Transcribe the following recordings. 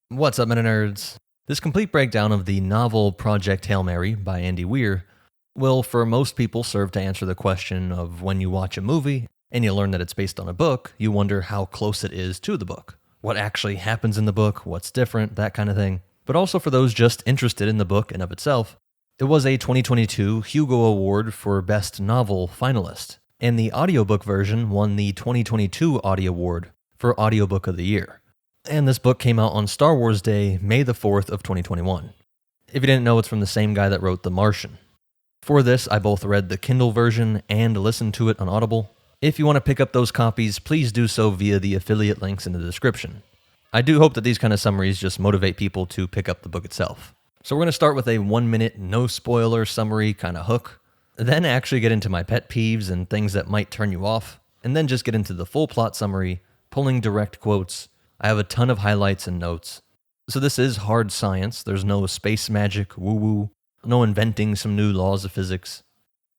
What's up, Meta Nerds? This complete breakdown of the novel Project Hail Mary by Andy Weir will, for most people, serve to answer the question of when you watch a movie and you learn that it's based on a book, you wonder how close it is to the book. What actually happens in the book, what's different, that kind of thing. But also for those just interested in the book and of itself, it was a 2022 Hugo Award for Best Novel finalist, and the audiobook version won the 2022 Audie Award for Audiobook of the Year. And this book came out on Star Wars Day, May the 4th of 2021. If you didn't know, it's from the same guy that wrote The Martian. For this, I both read the Kindle version and listened to it on Audible. If you want to pick up those copies, please do so via the affiliate links in the description. I do hope that these kind of summaries just motivate people to pick up the book itself. So we're going to start with a 1-minute, no-spoiler summary kind of hook, then actually get into my pet peeves and things that might turn you off, and then just get into the full plot summary, pulling direct quotes. I have a ton of highlights and notes. So this is hard science. There's no space magic, woo-woo, no inventing some new laws of physics.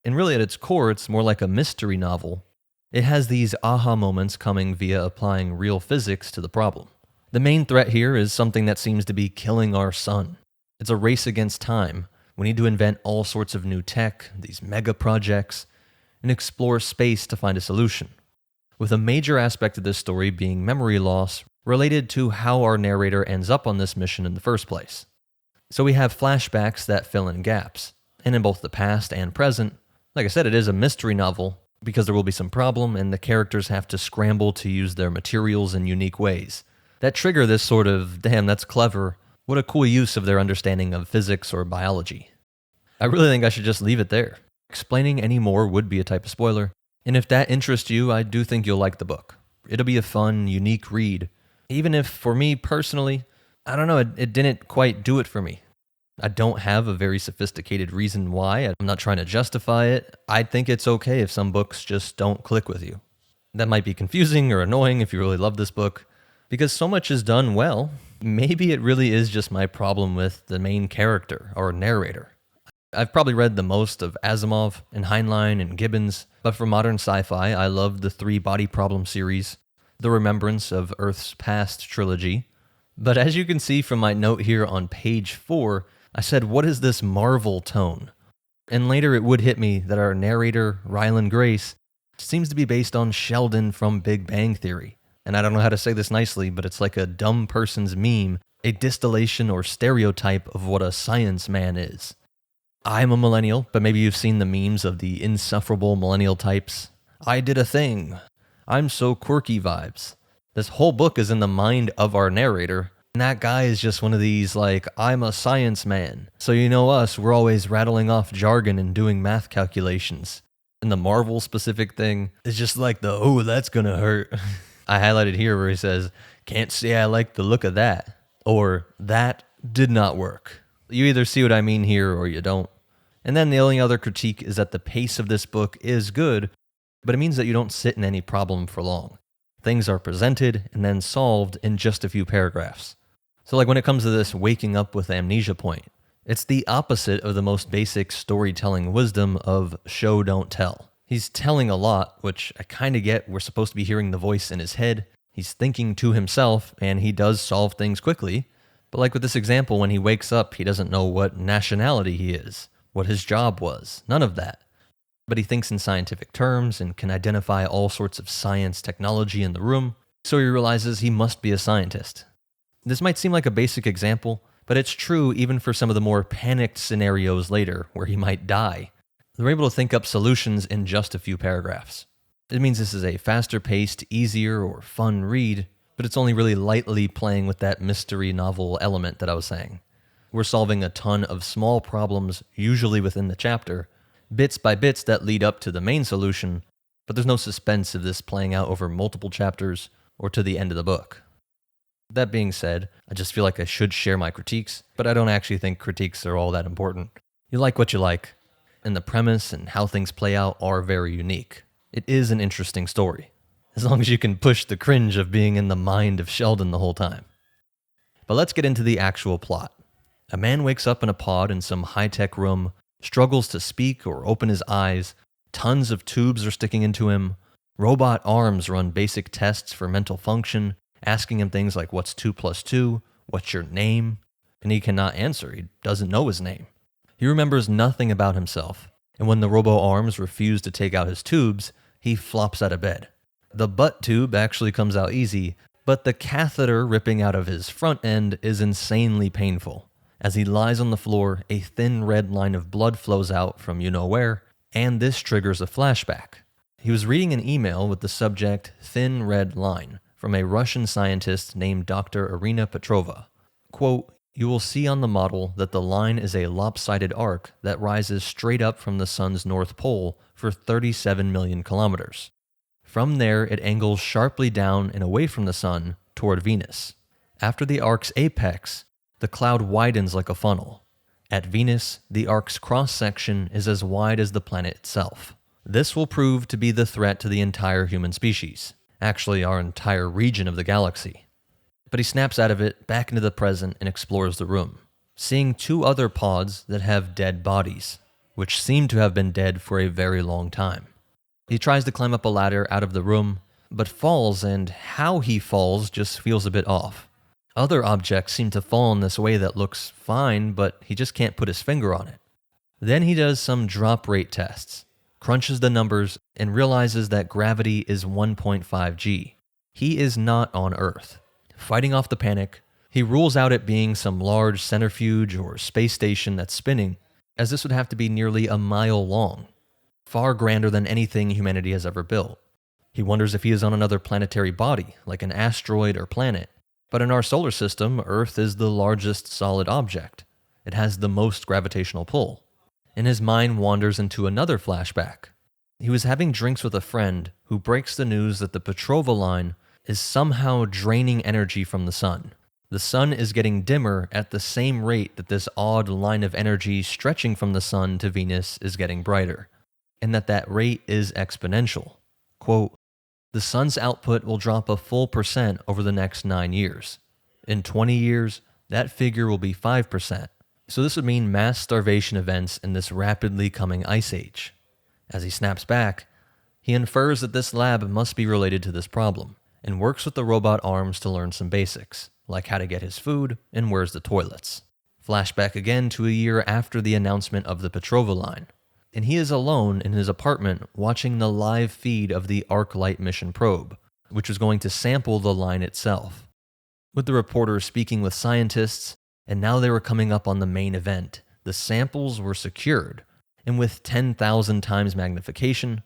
And really at its core, it's more like a mystery novel. It has these aha moments coming via applying real physics to the problem. The main threat here is something that seems to be killing our sun. It's a race against time. We need to invent all sorts of new tech, these mega projects, and explore space to find a solution. With a major aspect of this story being memory loss related to how our narrator ends up on this mission in the first place. So we have flashbacks that fill in gaps, and in both the past and present, like I said, it is a mystery novel because there will be some problem and the characters have to scramble to use their materials in unique ways that trigger this sort of, damn, that's clever, what a cool use of their understanding of physics or biology. I really think I should just leave it there. Explaining any more would be a type of spoiler, and if that interests you, I do think you'll like the book. It'll be a fun, unique read. Even if, for me personally, I don't know, it didn't quite do it for me. I don't have a very sophisticated reason why. I'm not trying to justify it. I think it's okay if some books just don't click with you. That might be confusing or annoying if you really love this book, because so much is done well. Maybe it really is just my problem with the main character or narrator. I've probably read the most of Asimov and Heinlein and Gibbons, but for modern sci-fi, I love the 3 Body Problem series, the Remembrance of Earth's Past trilogy. But as you can see from my note here on page 4, I said, what is this Marvel tone? And later it would hit me that our narrator, Ryland Grace, seems to be based on Sheldon from Big Bang Theory. And I don't know how to say this nicely, but it's like a dumb person's meme, a distillation or stereotype of what a science man is. I'm a millennial, but maybe you've seen the memes of the insufferable millennial types. I did a thing. I'm so quirky vibes. This whole book is in the mind of our narrator, and that guy is just one of these, like, I'm a science man. So you know us, we're always rattling off jargon and doing math calculations. And the Marvel specific thing is just like the, oh, that's gonna hurt. I highlighted here where he says, can't say I like the look of that. Or, that did not work. You either see what I mean here or you don't. And then the only other critique is that the pace of this book is good, but it means that you don't sit in any problem for long. Things are presented and then solved in just a few paragraphs. So like when it comes to this waking up with amnesia point, it's the opposite of the most basic storytelling wisdom of show don't tell. He's telling a lot, which I kind of get. We're supposed to be hearing the voice in his head. He's thinking to himself, and he does solve things quickly. But like with this example, when he wakes up, he doesn't know what nationality he is, what his job was, none of that. But he thinks in scientific terms and can identify all sorts of science technology in the room, so he realizes he must be a scientist. This might seem like a basic example, but it's true even for some of the more panicked scenarios later where he might die. They're able to think up solutions in just a few paragraphs. It means this is a faster-paced, easier, or fun read, but it's only really lightly playing with that mystery novel element that I was saying. We're solving a ton of small problems, usually within the chapter, bits by bits that lead up to the main solution, but there's no suspense of this playing out over multiple chapters or to the end of the book. That being said, I just feel like I should share my critiques, but I don't actually think critiques are all that important. You like what you like, and the premise and how things play out are very unique. It is an interesting story, as long as you can push the cringe of being in the mind of Sheldon the whole time. But let's get into the actual plot. A man wakes up in a pod in some high-tech room, struggles to speak or open his eyes, tons of tubes are sticking into him, robot arms run basic tests for mental function, asking him things like what's 2 plus 2, "What's your name?" And he cannot answer. He doesn't know his name. He remembers nothing about himself, and when the robo-arms refuse to take out his tubes, he flops out of bed. The butt tube actually comes out easy, but the catheter ripping out of his front end is insanely painful. As he lies on the floor, a thin red line of blood flows out from you-know-where, and this triggers a flashback. He was reading an email with the subject "thin red line" from a Russian scientist named Dr. Irina Petrova. Quote, "You will see on the model that the line is a lopsided arc that rises straight up from the sun's north pole for 37 million kilometers. From there, it angles sharply down and away from the sun toward Venus. After the arc's apex, the cloud widens like a funnel. At Venus, the arc's cross-section is as wide as the planet itself. This will prove to be the threat to the entire human species, actually our entire region of the galaxy." But he snaps out of it, back into the present, and explores the room, seeing two other pods that have dead bodies, which seem to have been dead for a very long time. He tries to climb up a ladder out of the room, but falls, and how he falls just feels a bit off. Other objects seem to fall in this way that looks fine, but he just can't put his finger on it. Then he does some drop rate tests, crunches the numbers, and realizes that gravity is 1.5 G. He is not on Earth. Fighting off the panic, he rules out it being some large centrifuge or space station that's spinning, as this would have to be nearly a mile long, far grander than anything humanity has ever built. He wonders if he is on another planetary body, like an asteroid or planet. But in our solar system, Earth is the largest solid object. It has the most gravitational pull. And his mind wanders into another flashback. He was having drinks with a friend who breaks the news that the Petrova line is somehow draining energy from the sun. The sun is getting dimmer at the same rate that this odd line of energy stretching from the sun to Venus is getting brighter, and that rate is exponential. Quote, "The sun's output will drop a full % over the next 9 years. In 20 years, that figure will be 5%. So this would mean mass starvation events in this rapidly coming ice age." As he snaps back, he infers that this lab must be related to this problem, and works with the robot arms to learn some basics, like how to get his food and where's the toilets. Flashback again to a year after the announcement of the Petrova line, and he is alone in his apartment watching the live feed of the ArcLight mission probe, which was going to sample the line itself. With the reporter speaking with scientists, and now they were coming up on the main event. The samples were secured, and with 10,000 times magnification,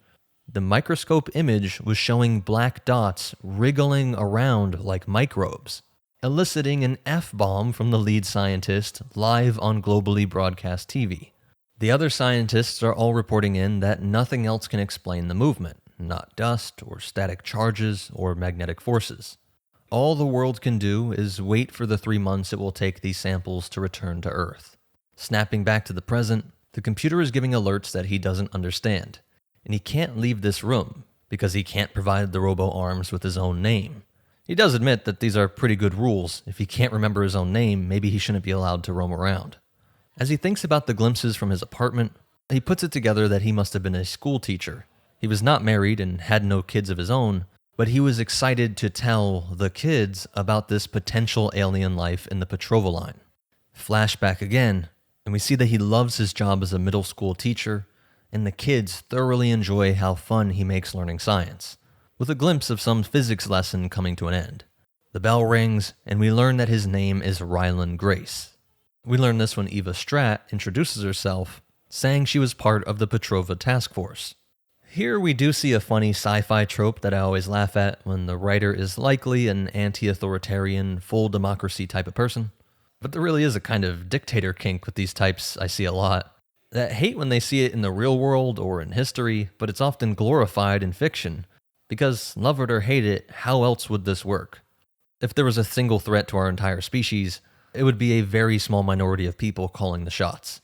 the microscope image was showing black dots wriggling around like microbes, eliciting an F-bomb from the lead scientist live on globally broadcast TV. The other scientists are all reporting in that nothing else can explain the movement, not dust or static charges or magnetic forces. All the world can do is wait for the 3 months it will take these samples to return to Earth. Snapping back to the present, the computer is giving alerts that he doesn't understand, and he can't leave this room because he can't provide the robo-arms with his own name. He does admit that these are pretty good rules. If he can't remember his own name, maybe he shouldn't be allowed to roam around. As he thinks about the glimpses from his apartment, he puts it together that he must have been a school teacher. He was not married and had no kids of his own, but he was excited to tell the kids about this potential alien life in the Petrova line. Flashback again, and we see that he loves his job as a middle school teacher, and the kids thoroughly enjoy how fun he makes learning science, with a glimpse of some physics lesson coming to an end. The bell rings, and we learn that his name is Rylan Grace. We learn this when Eva Stratt introduces herself, saying she was part of the Petrova task force. Here we do see a funny sci-fi trope that I always laugh at when the writer is likely an anti-authoritarian, full democracy type of person. But there really is a kind of dictator kink with these types I see a lot. That hate when they see it in the real world or in history, but it's often glorified in fiction. Because, love it or hate it, how else would this work? If there was a single threat to our entire species, it would be a very small minority of people calling the shots.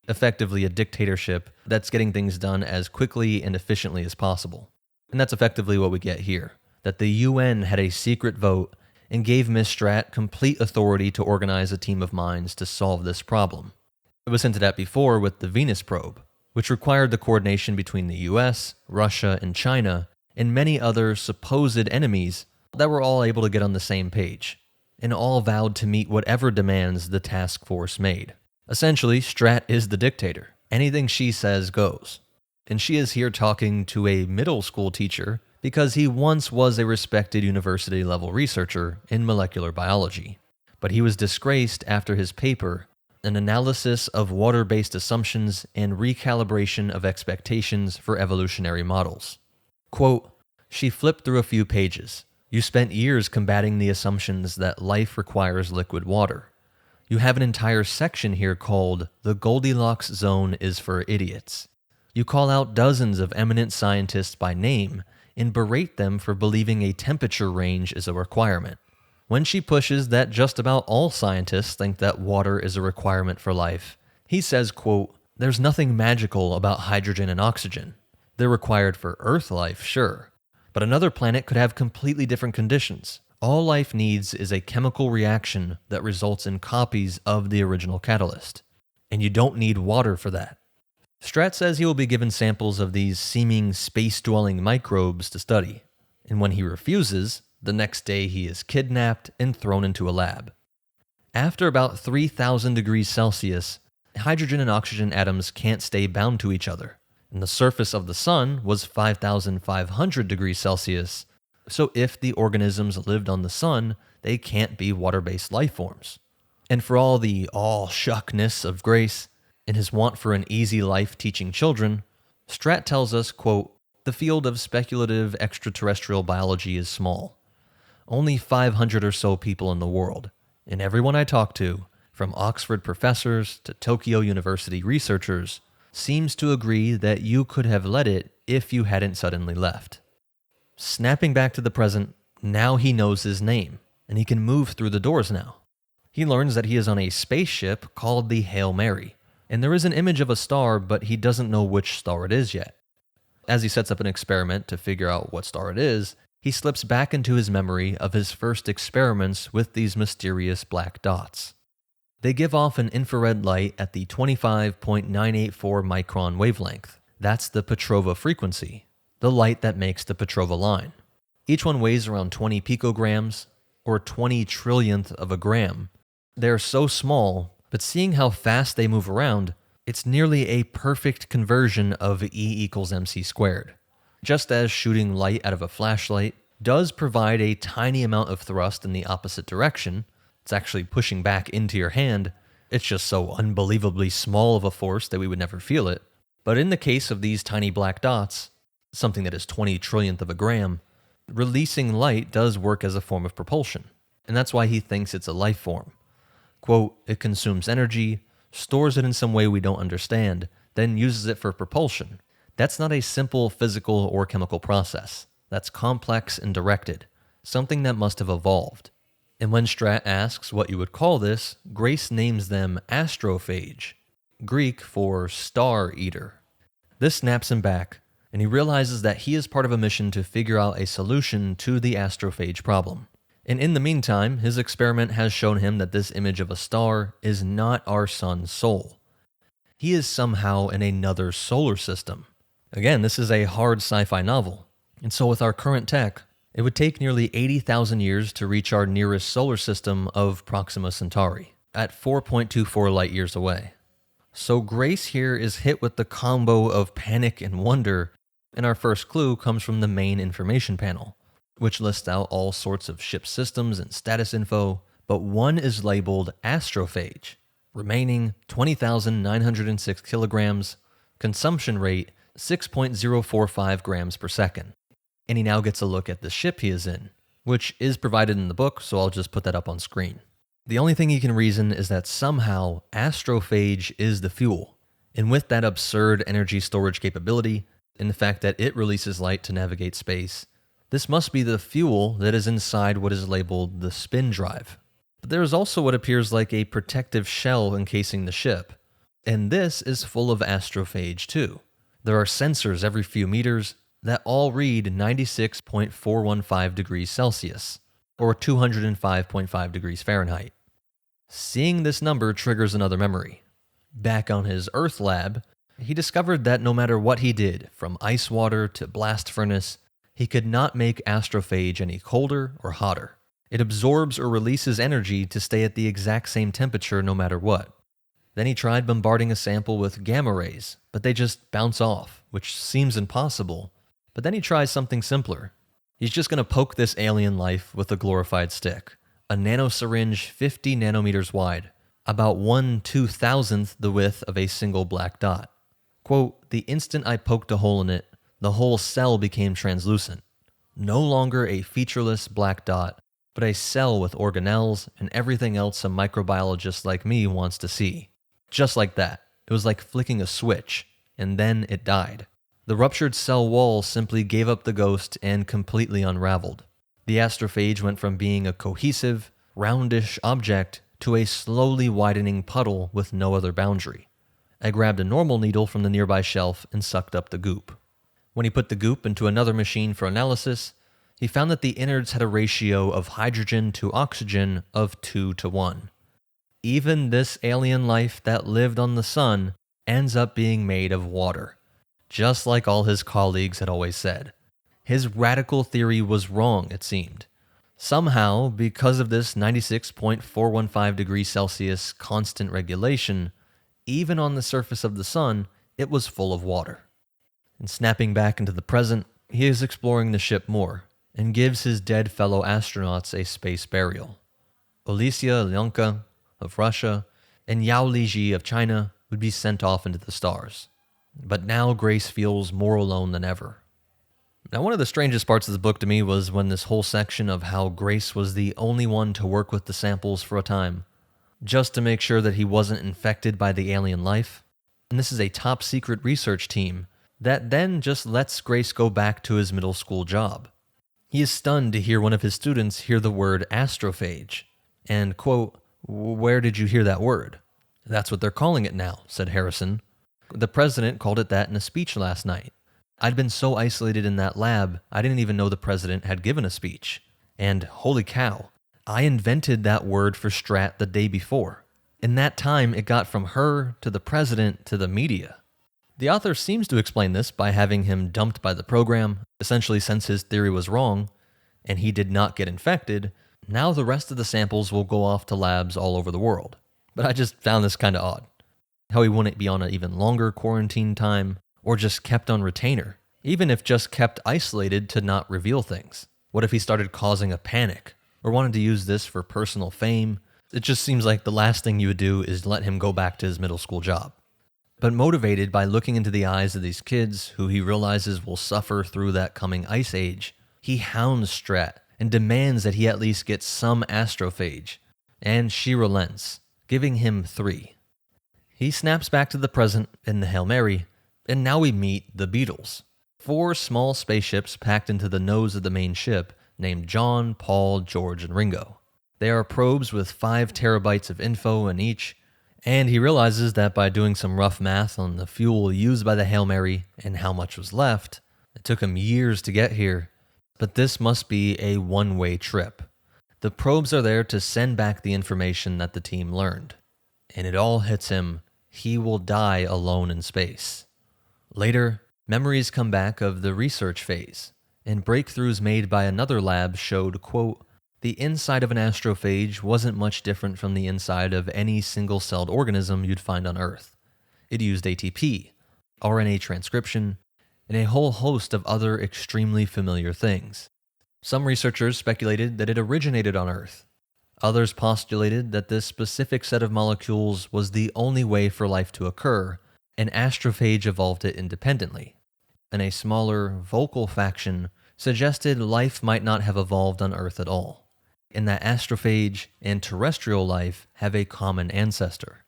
Effectively a dictatorship that's getting things done as quickly and efficiently as possible. And that's effectively what we get here, that the UN had a secret vote and gave Ms. Stratt complete authority to organize a team of minds to solve this problem. It was hinted at before with the Venus probe, which required the coordination between the US, Russia, and China, and many other supposed enemies that were all able to get on the same page. and all vowed to meet whatever demands the task force made. Essentially, Strat is the dictator. Anything she says goes. And she is here talking to a middle school teacher because he once was a respected university-level researcher in molecular biology. But he was disgraced after his paper, an analysis of water-based assumptions and recalibration of expectations for evolutionary models. Quote, "She flipped through a few pages. You spent years combating the assumptions that life requires liquid water. You have an entire section here called 'The Goldilocks Zone is for Idiots.' You call out dozens of eminent scientists by name and berate them for believing a temperature range is a requirement. When she pushes that just about all scientists think that water is a requirement for life, he says, quote, 'There's nothing magical about hydrogen and oxygen. They're required for Earth life, sure. But another planet could have completely different conditions. All life needs is a chemical reaction that results in copies of the original catalyst. And you don't need water for that.' Strat says he will be given samples of these seeming space-dwelling microbes to study. And when he refuses, the next day he is kidnapped and thrown into a lab. After about 3,000 degrees Celsius, hydrogen and oxygen atoms can't stay bound to each other. And the surface of the sun was 5,500 degrees Celsius, so if the organisms lived on the sun, they can't be water-based life forms. And for all the aw-shuckness of Grace, and his want for an easy life teaching children, Strat tells us, quote, 'The field of speculative extraterrestrial biology is small. Only 500 or so people in the world, and everyone I talk to, from Oxford professors to Tokyo University researchers, seems to agree that you could have led it if you hadn't suddenly left.' Snapping back to the present, now he knows his name, and he can move through the doors now. He learns that he is on a spaceship called the Hail Mary, and there is an image of a star, but he doesn't know which star it is yet. As he sets up an experiment to figure out what star it is, he slips back into his memory of his first experiments with these mysterious black dots. They give off an infrared light at the 25.984 micron wavelength. That's the Petrova frequency, the light that makes the Petrova line. Each one weighs around 20 picograms, or 20 trillionth of a gram. They're so small, but seeing how fast they move around, it's nearly a perfect conversion of E equals mc squared. Just as shooting light out of a flashlight does provide a tiny amount of thrust in the opposite direction, it's actually pushing back into your hand, it's just so unbelievably small of a force that we would never feel it. But in the case of these tiny black dots, something that is 20 trillionth of a gram, releasing light does work as a form of propulsion, and that's why he thinks it's a life form. Quote, "It consumes energy, stores it in some way we don't understand, then uses it for propulsion. That's not a simple physical or chemical process. That's complex and directed, something that must have evolved." And when Strat asks what you would call this, Grace names them astrophage, Greek for star eater. This snaps him back, and he realizes that he is part of a mission to figure out a solution to the astrophage problem. And in the meantime, his experiment has shown him that this image of a star is not our sun's soul. He is somehow in another solar system. Again, this is a hard sci-fi novel, and so with our current tech, it would take nearly 80,000 years to reach our nearest solar system of Proxima Centauri, at 4.24 light years away. So Grace here is hit with the combo of panic and wonder, and our first clue comes from the main information panel, which lists out all sorts of ship systems and status info, but one is labeled astrophage, remaining 20,906 kilograms, consumption rate 6.045 grams per second. And he now gets a look at the ship he is in, which is provided in the book, so I'll just put that up on screen. The only thing he can reason is that somehow astrophage is the fuel, and with that absurd energy storage capability, and the fact that it releases light to navigate space, this must be the fuel that is inside what is labeled the spin drive. But there is also what appears like a protective shell encasing the ship, and this is full of astrophage too. There are sensors every few meters that all read 96.415 degrees Celsius, or 205.5 degrees Fahrenheit. Seeing this number triggers another memory. Back on his Earth lab, he discovered that no matter what he did, from ice water to blast furnace, he could not make astrophage any colder or hotter. It absorbs or releases energy to stay at the exact same temperature no matter what. Then he tried bombarding a sample with gamma rays, but they just bounce off, which seems impossible. But then he tries something simpler. He's just going to poke this alien life with a glorified stick, a nanosyringe 50 nanometers wide, about 1/2000th the width of a single black dot. Quote, "The instant I poked a hole in it, the whole cell became translucent. No longer a featureless black dot, but a cell with organelles and everything else a microbiologist like me wants to see. Just like that. It was like flicking a switch, and then it died. The ruptured cell wall simply gave up the ghost and completely unraveled. The astrophage went from being a cohesive, roundish object to a slowly widening puddle with no other boundary. I grabbed a normal needle from the nearby shelf and sucked up the goop. When he put the goop into another machine for analysis, he found that the innards had a ratio of hydrogen to oxygen of 2:1. Even this alien life that lived on the sun ends up being made of water, just like all his colleagues had always said. His radical theory was wrong, it seemed. Somehow, because of this 96.415 degrees Celsius constant regulation, even on the surface of the sun, it was full of water. And snapping back into the present, he is exploring the ship more, and gives his dead fellow astronauts a space burial. Olesya Lyonka of Russia and Yao Liji of China would be sent off into the stars. But now Grace feels more alone than ever. Now, one of the strangest parts of the book to me was when this whole section of how Grace was the only one to work with the samples for a time, just to make sure that he wasn't infected by the alien life. And this is a top secret research team that then just lets Grace go back to his middle school job. He is stunned to hear one of his students hear the word astrophage. And, quote, "Where did you hear that word?" "That's what they're calling it now," said Harrison. "The president called it that in a speech last night. I'd been so isolated in that lab, I didn't even know the president had given a speech. And holy cow, I invented that word for Strat the day before. In that time, it got from her to the president to the media." The author seems to explain this by having him dumped by the program, essentially since his theory was wrong, and he did not get infected. Now the rest of the samples will go off to labs all over the world. But I just found this kind of odd. How he wouldn't be on an even longer quarantine time, or just kept on retainer, even if just kept isolated to not reveal things. What if he started causing a panic, or wanted to use this for personal fame? It just seems like the last thing you would do is let him go back to his middle school job. But motivated by looking into the eyes of these kids who he realizes will suffer through that coming ice age, he hounds Strat and demands that he at least get some astrophage. And she relents, giving him 3. He snaps back to the present in the Hail Mary, and now we meet the Beatles. 4 small spaceships packed into the nose of the main ship named John, Paul, George, and Ringo. They are probes with 5 terabytes of info in each, and he realizes that by doing some rough math on the fuel used by the Hail Mary and how much was left, it took him years to get here, but this must be a one-way trip. The probes are there to send back the information that the team learned. And it all hits him. He will die alone in space. Later, memories come back of the research phase, and breakthroughs made by another lab showed, quote, "The inside of an astrophage wasn't much different from the inside of any single-celled organism you'd find on Earth. It used ATP, RNA transcription, and a whole host of other extremely familiar things. Some researchers speculated that it originated on Earth. Others postulated that this specific set of molecules was the only way for life to occur, and astrophage evolved it independently. And a smaller, vocal faction suggested life might not have evolved on Earth at all, and that astrophage and terrestrial life have a common ancestor."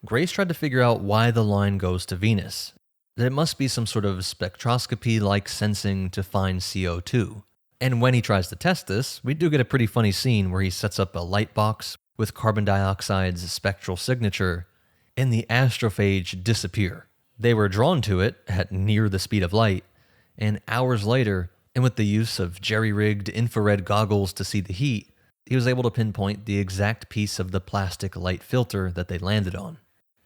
Grace tried to figure out why the line goes to Venus, that it must be some sort of spectroscopy-like sensing to find CO2. And when he tries to test this, we do get a pretty funny scene where he sets up a light box with carbon dioxide's spectral signature, and the astrophage disappear. They were drawn to it at near the speed of light, and hours later, and with the use of jerry-rigged infrared goggles to see the heat, he was able to pinpoint the exact piece of the plastic light filter that they landed on.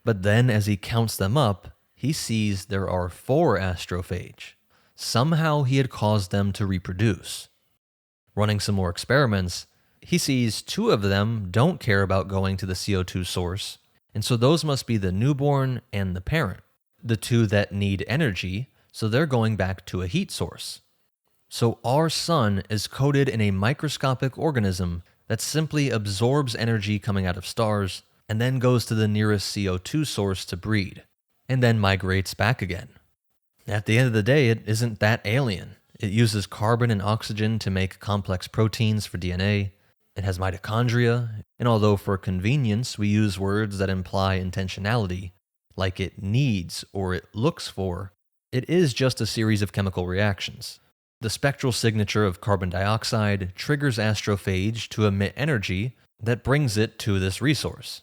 But then as he counts them up, he sees there are 4 astrophage. Somehow he had caused them to reproduce. Running some more experiments, He sees 2 of them don't care about going to the CO2 source, and so those must be the newborn and the parent, the 2 that need energy, so they're going back to a heat source. So our sun is coated in a microscopic organism that simply absorbs energy coming out of stars and then goes to the nearest CO2 source to breed, and then migrates back again. At the end of the day, it isn't that alien. It uses carbon and oxygen to make complex proteins for DNA. It has mitochondria, and although for convenience we use words that imply intentionality, like it needs or it looks for, it is just a series of chemical reactions. The spectral signature of carbon dioxide triggers astrophage to emit energy that brings it to this resource.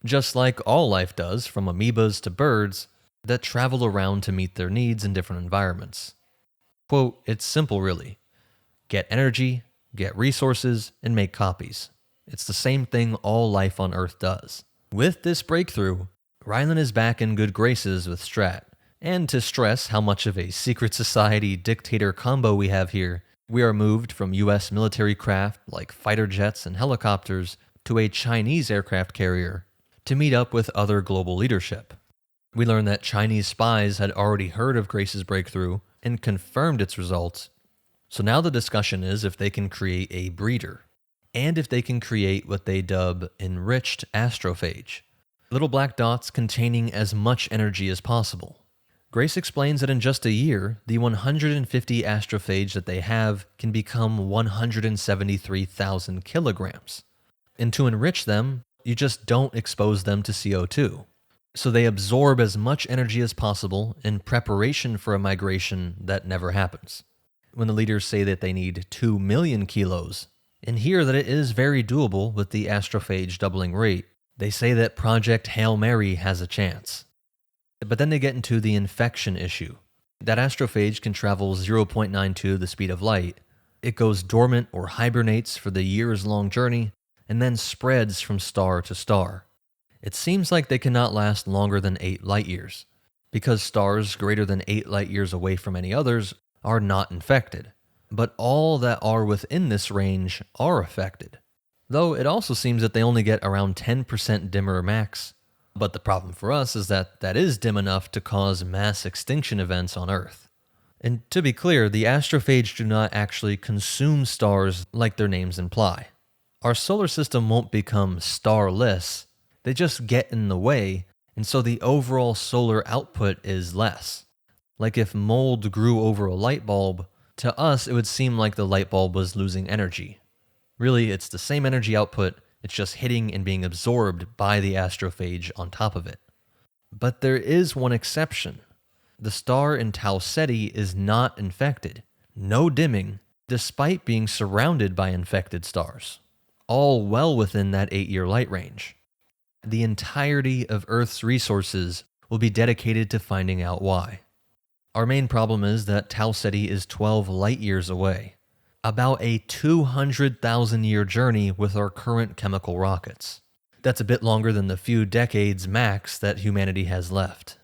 Just like all life does, from amoebas to birds, that travel around to meet their needs in different environments. Quote, it's simple really. Get energy, get resources, and make copies. It's the same thing all life on Earth does. With this breakthrough, Rylan is back in good graces with Strat. And to stress how much of a secret society dictator combo we have here, we are moved from US military craft like fighter jets and helicopters to a Chinese aircraft carrier to meet up with other global leadership. We learn that Chinese spies had already heard of Grace's breakthrough and confirmed its results. So now the discussion is if they can create a breeder, and if they can create what they dub enriched astrophage, little black dots containing as much energy as possible. Grace explains that in just a year, the 150 astrophage that they have can become 173,000 kilograms. And to enrich them, you just don't expose them to CO2. So they absorb as much energy as possible in preparation for a migration that never happens. When the leaders say that they need 2 million kilos, and hear that it is very doable with the astrophage doubling rate, they say that Project Hail Mary has a chance. But then they get into the infection issue. That astrophage can travel 0.92 the speed of light. It goes dormant or hibernates for the years-long journey, and then spreads from star to star. It seems like they cannot last longer than 8 light years, because stars greater than 8 light years away from any others are not infected. But all that are within this range are affected. Though it also seems that they only get around 10% dimmer max. But the problem for us is that that is dim enough to cause mass extinction events on Earth. And to be clear, the astrophage do not actually consume stars like their names imply. Our solar system won't become starless, they just get in the way, and so the overall solar output is less. Like if mold grew over a light bulb, to us it would seem like the light bulb was losing energy. Really, it's the same energy output, it's just hitting and being absorbed by the astrophage on top of it. But there is one exception. The star in Tau Ceti is not infected. No dimming, despite being surrounded by infected stars. All well within that 8-year light range. The entirety of Earth's resources will be dedicated to finding out why. Our main problem is that Tau Ceti is 12 light years away. About a 200,000 year journey with our current chemical rockets. That's a bit longer than the few decades max that humanity has left.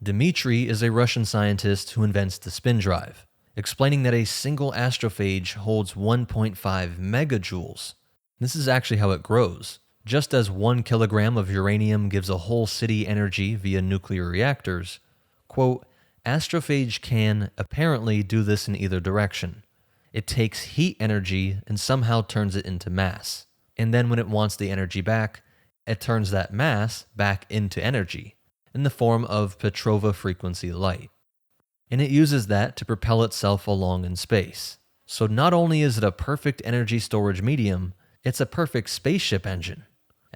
Dmitry is a Russian scientist who invents the spin drive, explaining that a single astrophage holds 1.5 megajoules. This is actually how it grows. Just as 1 kilogram of uranium gives a whole city energy via nuclear reactors, quote, astrophage can apparently do this in either direction. It takes heat energy and somehow turns it into mass. And then when it wants the energy back, it turns that mass back into energy in the form of Petrova frequency light. And it uses that to propel itself along in space. So not only is it a perfect energy storage medium, it's a perfect spaceship engine.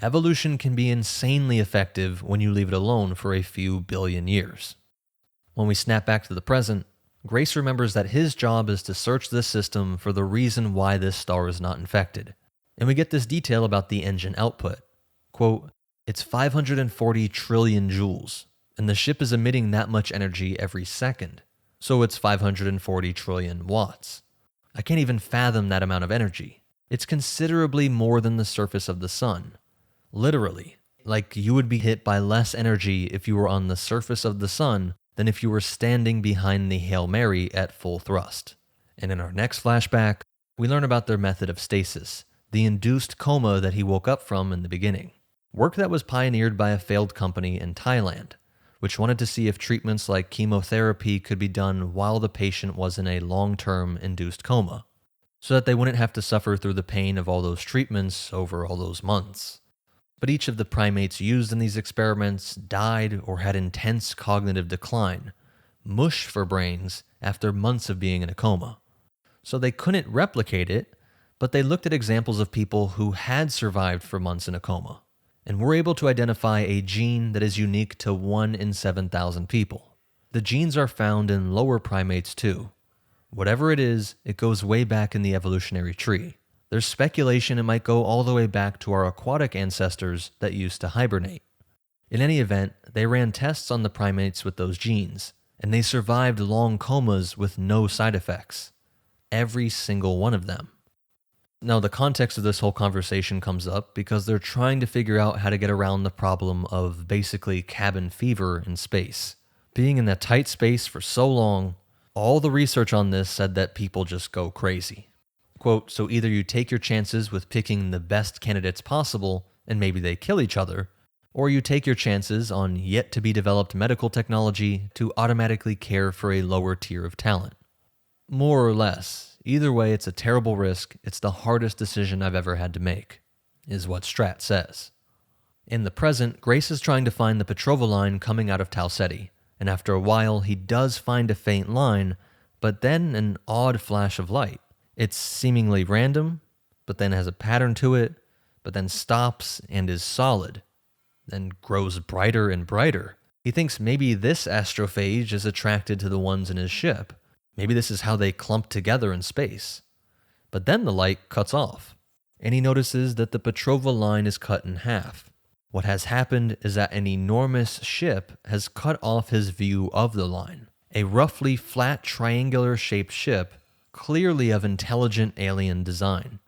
Evolution can be insanely effective when you leave it alone for a few billion years. When we snap back to the present, Grace remembers that his job is to search this system for the reason why this star is not infected. And we get this detail about the engine output. Quote, it's 540 trillion joules, and the ship is emitting that much energy every second. So it's 540 trillion watts. I can't even fathom that amount of energy. It's considerably more than the surface of the sun. Literally. Like you would be hit by less energy if you were on the surface of the sun than if you were standing behind the Hail Mary at full thrust. And in our next flashback, we learn about their method of stasis, the induced coma that he woke up from in the beginning. Work that was pioneered by a failed company in Thailand, which wanted to see if treatments like chemotherapy could be done while the patient was in a long-term induced coma, so that they wouldn't have to suffer through the pain of all those treatments over all those months. But each of the primates used in these experiments died or had intense cognitive decline, mush for brains, after months of being in a coma. So they couldn't replicate it, but they looked at examples of people who had survived for months in a coma, and were able to identify a gene that is unique to 1 in 7,000 people. The genes are found in lower primates too. Whatever it is, it goes way back in the evolutionary tree. There's speculation it might go all the way back to our aquatic ancestors that used to hibernate. In any event, they ran tests on the primates with those genes, and they survived long comas with no side effects. Every single one of them. Now, the context of this whole conversation comes up because they're trying to figure out how to get around the problem of basically cabin fever in space. Being in that tight space for so long, all the research on this said that people just go crazy. Quote, so either you take your chances with picking the best candidates possible and maybe they kill each other, or you take your chances on yet to be developed medical technology to automatically care for a lower tier of talent. More or less. Either way, it's a terrible risk. It's the hardest decision I've ever had to make, is what Strat says. In the present, Grace is trying to find the Petrova line coming out of Tau Ceti, and after a while, he does find a faint line, but then an odd flash of light. It's seemingly random, but then has a pattern to it, but then stops and is solid, then grows brighter and brighter. He thinks maybe this astrophage is attracted to the ones in his ship. Maybe this is how they clump together in space. But then the light cuts off, and he notices that the Petrova line is cut in half. What has happened is that an enormous ship has cut off his view of the line. A roughly flat triangular-shaped ship, clearly of intelligent alien design.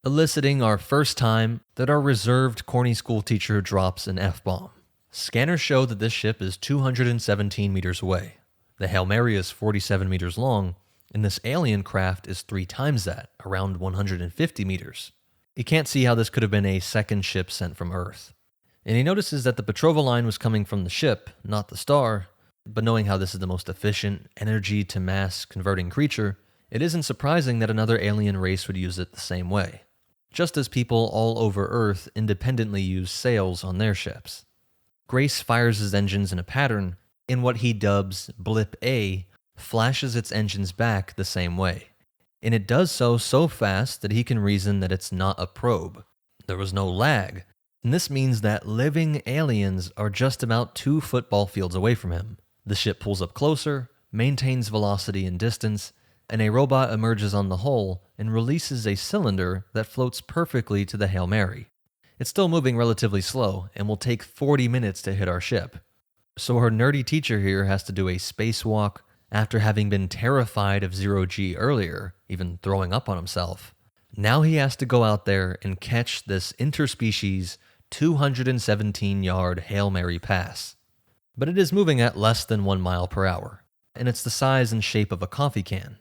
Eliciting our first time that our reserved corny school teacher drops an F-bomb. Scanners show that this ship is 217 meters away. The Hail Mary is 47 meters long, and this alien craft is 3 times that, around 150 meters. He can't see how this could have been a second ship sent from Earth. And he notices that the Petrova line was coming from the ship, not the star, but knowing how this is the most efficient, energy-to-mass converting creature, it isn't surprising that another alien race would use it the same way. Just as people all over Earth independently use sails on their ships. Grace fires his engines in a pattern, and what he dubs Blip A flashes its engines back the same way. And it does so fast that he can reason that it's not a probe. There was no lag, and this means that living aliens are just about 2 football fields away from him. The ship pulls up closer, maintains velocity and distance, and a robot emerges on the hull and releases a cylinder that floats perfectly to the Hail Mary. It's still moving relatively slow and will take 40 minutes to hit our ship. So our nerdy teacher here has to do a spacewalk after having been terrified of zero-G earlier, even throwing up on himself. Now he has to go out there and catch this interspecies 217-yard Hail Mary pass. But it is moving at less than 1 mile per hour, and it's the size and shape of a coffee can.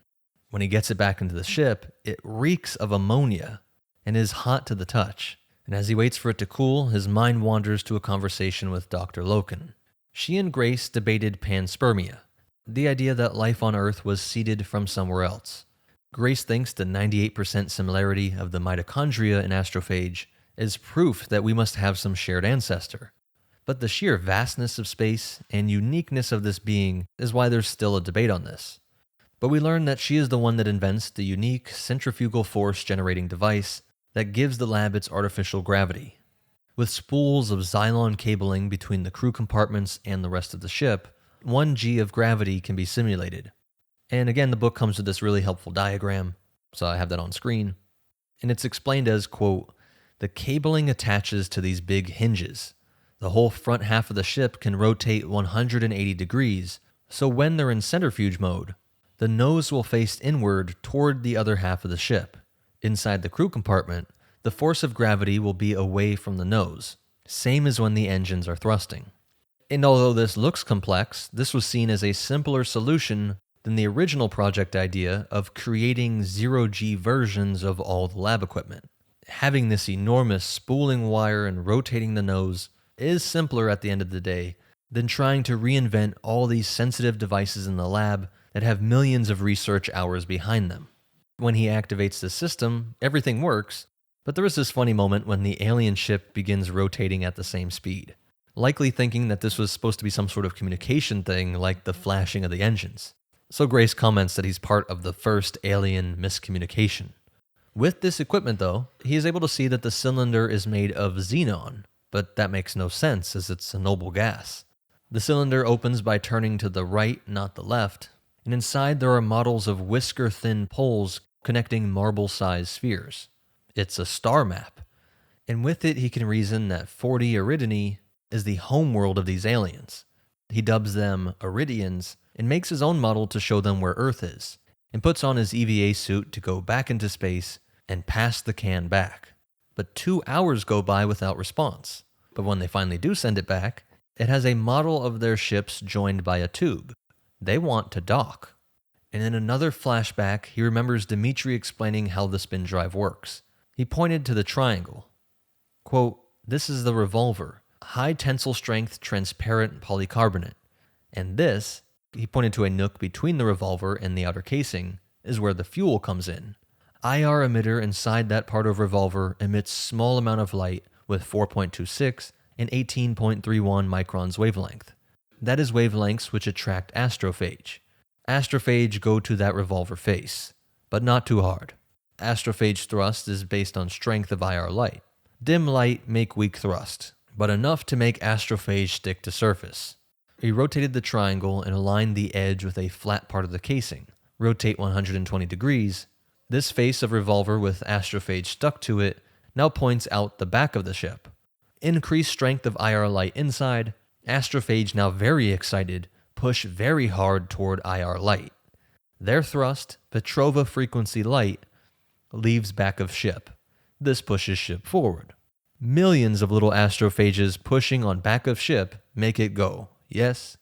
When he gets it back into the ship, it reeks of ammonia and is hot to the touch. And as he waits for it to cool, his mind wanders to a conversation with Dr. Loken. She and Grace debated panspermia, the idea that life on Earth was seeded from somewhere else. Grace thinks the 98% similarity of the mitochondria in astrophage is proof that we must have some shared ancestor. But the sheer vastness of space and uniqueness of this being is why there's still a debate on this. But we learn that she is the one that invents the unique centrifugal force generating device that gives the lab its artificial gravity. With spools of Xylon cabling between the crew compartments and the rest of the ship, 1 G of gravity can be simulated. And again, the book comes with this really helpful diagram, so I have that on screen. And it's explained as, quote, the cabling attaches to these big hinges. The whole front half of the ship can rotate 180 degrees, so when they're in centrifuge mode, the nose will face inward toward the other half of the ship. Inside the crew compartment, the force of gravity will be away from the nose, same as when the engines are thrusting. And although this looks complex, this was seen as a simpler solution than the original project idea of creating zero-G versions of all the lab equipment. Having this enormous spooling wire and rotating the nose is simpler at the end of the day than trying to reinvent all these sensitive devices in the lab that have millions of research hours behind them. When he activates the system, everything works, but there is this funny moment when the alien ship begins rotating at the same speed, likely thinking that this was supposed to be some sort of communication thing like the flashing of the engines. So Grace comments that he's part of the first alien miscommunication. With this equipment though, he is able to see that the cylinder is made of xenon, but that makes no sense as it's a noble gas. The cylinder opens by turning to the right, not the left, and inside there are models of whisker-thin poles connecting marble-sized spheres. It's a star map, and with it he can reason that 40 Eridian is the homeworld of these aliens. He dubs them Eridians and makes his own model to show them where Earth is, and puts on his EVA suit to go back into space and pass the can back. But 2 hours go by without response. But when they finally do send it back, it has a model of their ships joined by a tube. They want to dock. And in another flashback, he remembers Dimitri explaining how the spin drive works. He pointed to the triangle. Quote, "This is the revolver, high tensile strength transparent polycarbonate. And this," he pointed to a nook between the revolver and the outer casing, "is where the fuel comes in. IR emitter inside that part of revolver emits small amount of light with 4.26 and 18.31 microns wavelength. That is wavelengths which attract astrophage. Astrophage go to that revolver face, but not too hard. Astrophage thrust is based on strength of IR light. Dim light make weak thrust, but enough to make astrophage stick to surface." He rotated the triangle and aligned the edge with a flat part of the casing. Rotate 120 degrees. This face of revolver with astrophage stuck to it now points out the back of the ship. Increased strength of IR light inside. Astrophage, now very excited, push very hard toward IR light. Their thrust, Petrova frequency light, leaves back of ship. This pushes ship forward. Millions of little astrophages pushing on back of ship make it go. Yes?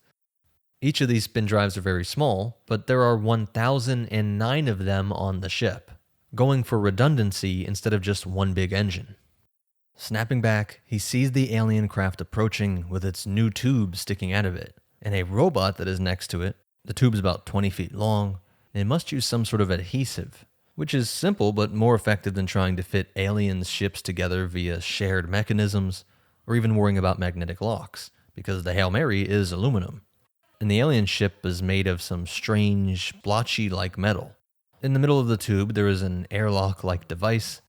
Each of these spin drives are very small, but there are 1,009 of them on the ship, going for redundancy instead of just one big engine. Snapping back, he sees the alien craft approaching with its new tube sticking out of it, and a robot that is next to it. The tube is about 20 feet long, and it must use some sort of adhesive, which is simple but more effective than trying to fit aliens' ships together via shared mechanisms, or even worrying about magnetic locks, because the Hail Mary is aluminum. And the alien ship is made of some strange, blotchy-like metal. In the middle of the tube, there is an airlock-like device,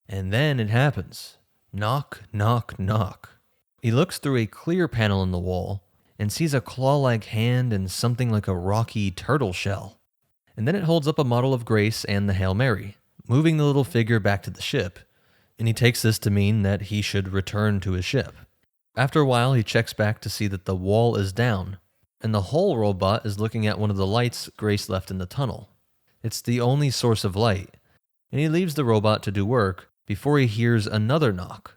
and then it happens. Knock, knock, knock. He looks through a clear panel in the wall and sees a claw-like hand and something like a rocky turtle shell. And then it holds up a model of Grace and the Hail Mary, moving the little figure back to the ship, and he takes this to mean that he should return to his ship. After a while, he checks back to see that the wall is down, and the whole robot is looking at one of the lights Grace left in the tunnel. It's the only source of light, and he leaves the robot to do work before he hears another knock.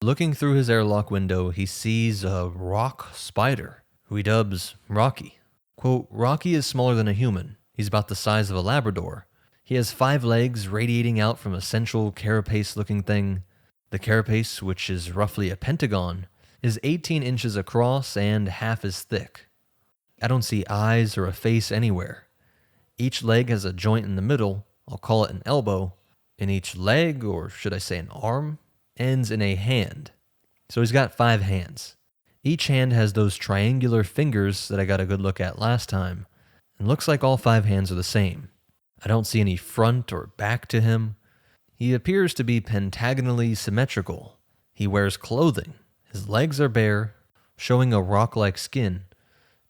Looking through his airlock window, he sees a rock spider, who he dubs Rocky. Quote, "Rocky is smaller than a human. He's about the size of a Labrador. He has 5 legs radiating out from a central carapace-looking thing. The carapace, which is roughly a pentagon, is 18 inches across and half as thick. I don't see eyes or a face anywhere. Each leg has a joint in the middle, I'll call it an elbow, and each leg, or should I say an arm, ends in a hand. So he's got 5 hands. Each hand has those triangular fingers that I got a good look at last time, and looks like all 5 hands are the same. I don't see any front or back to him. He appears to be pentagonally symmetrical. He wears clothing. His legs are bare, showing a rock-like skin,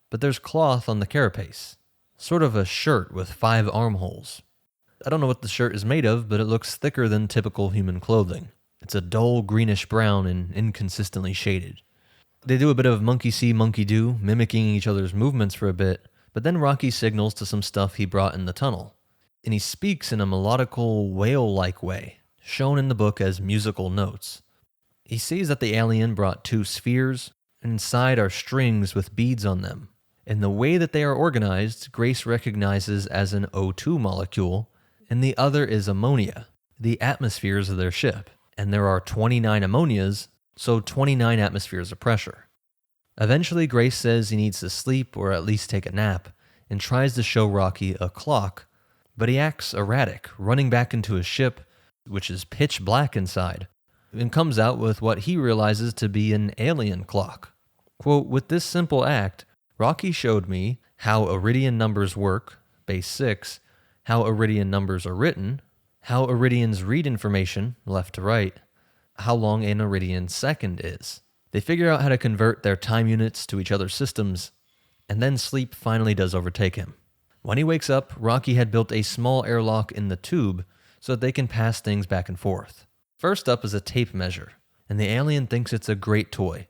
but there's cloth on the carapace, sort of a shirt with 5 armholes. I don't know what the shirt is made of, but it looks thicker than typical human clothing. It's a dull greenish-brown and inconsistently shaded. They do a bit of monkey see, monkey do, mimicking each other's movements for a bit, but then Rocky signals to some stuff he brought in the tunnel, and he speaks in a melodical, whale-like way, shown in the book as musical notes. He sees that the alien brought 2 spheres, and inside are strings with beads on them. And the way that they are organized, Grace recognizes as an O2 molecule, and the other is ammonia, the atmospheres of their ship. and there are 29 ammonias, so 29 atmospheres of pressure. Eventually, Grace says he needs to sleep or at least take a nap, and tries to show Rocky a clock, but he acts erratic, running back into his ship, which is pitch black inside, and comes out with what he realizes to be an alien clock. Quote, "With this simple act, Rocky showed me how Eridian numbers work, base 6, how Eridian numbers are written, how Eridians read information, left to right, how long an Eridian second is. They figure out how to convert their time units to each other's systems, and then sleep finally does overtake him. When he wakes up, Rocky had built a small airlock in the tube so that they can pass things back and forth. First up is a tape measure, and the alien thinks it's a great toy,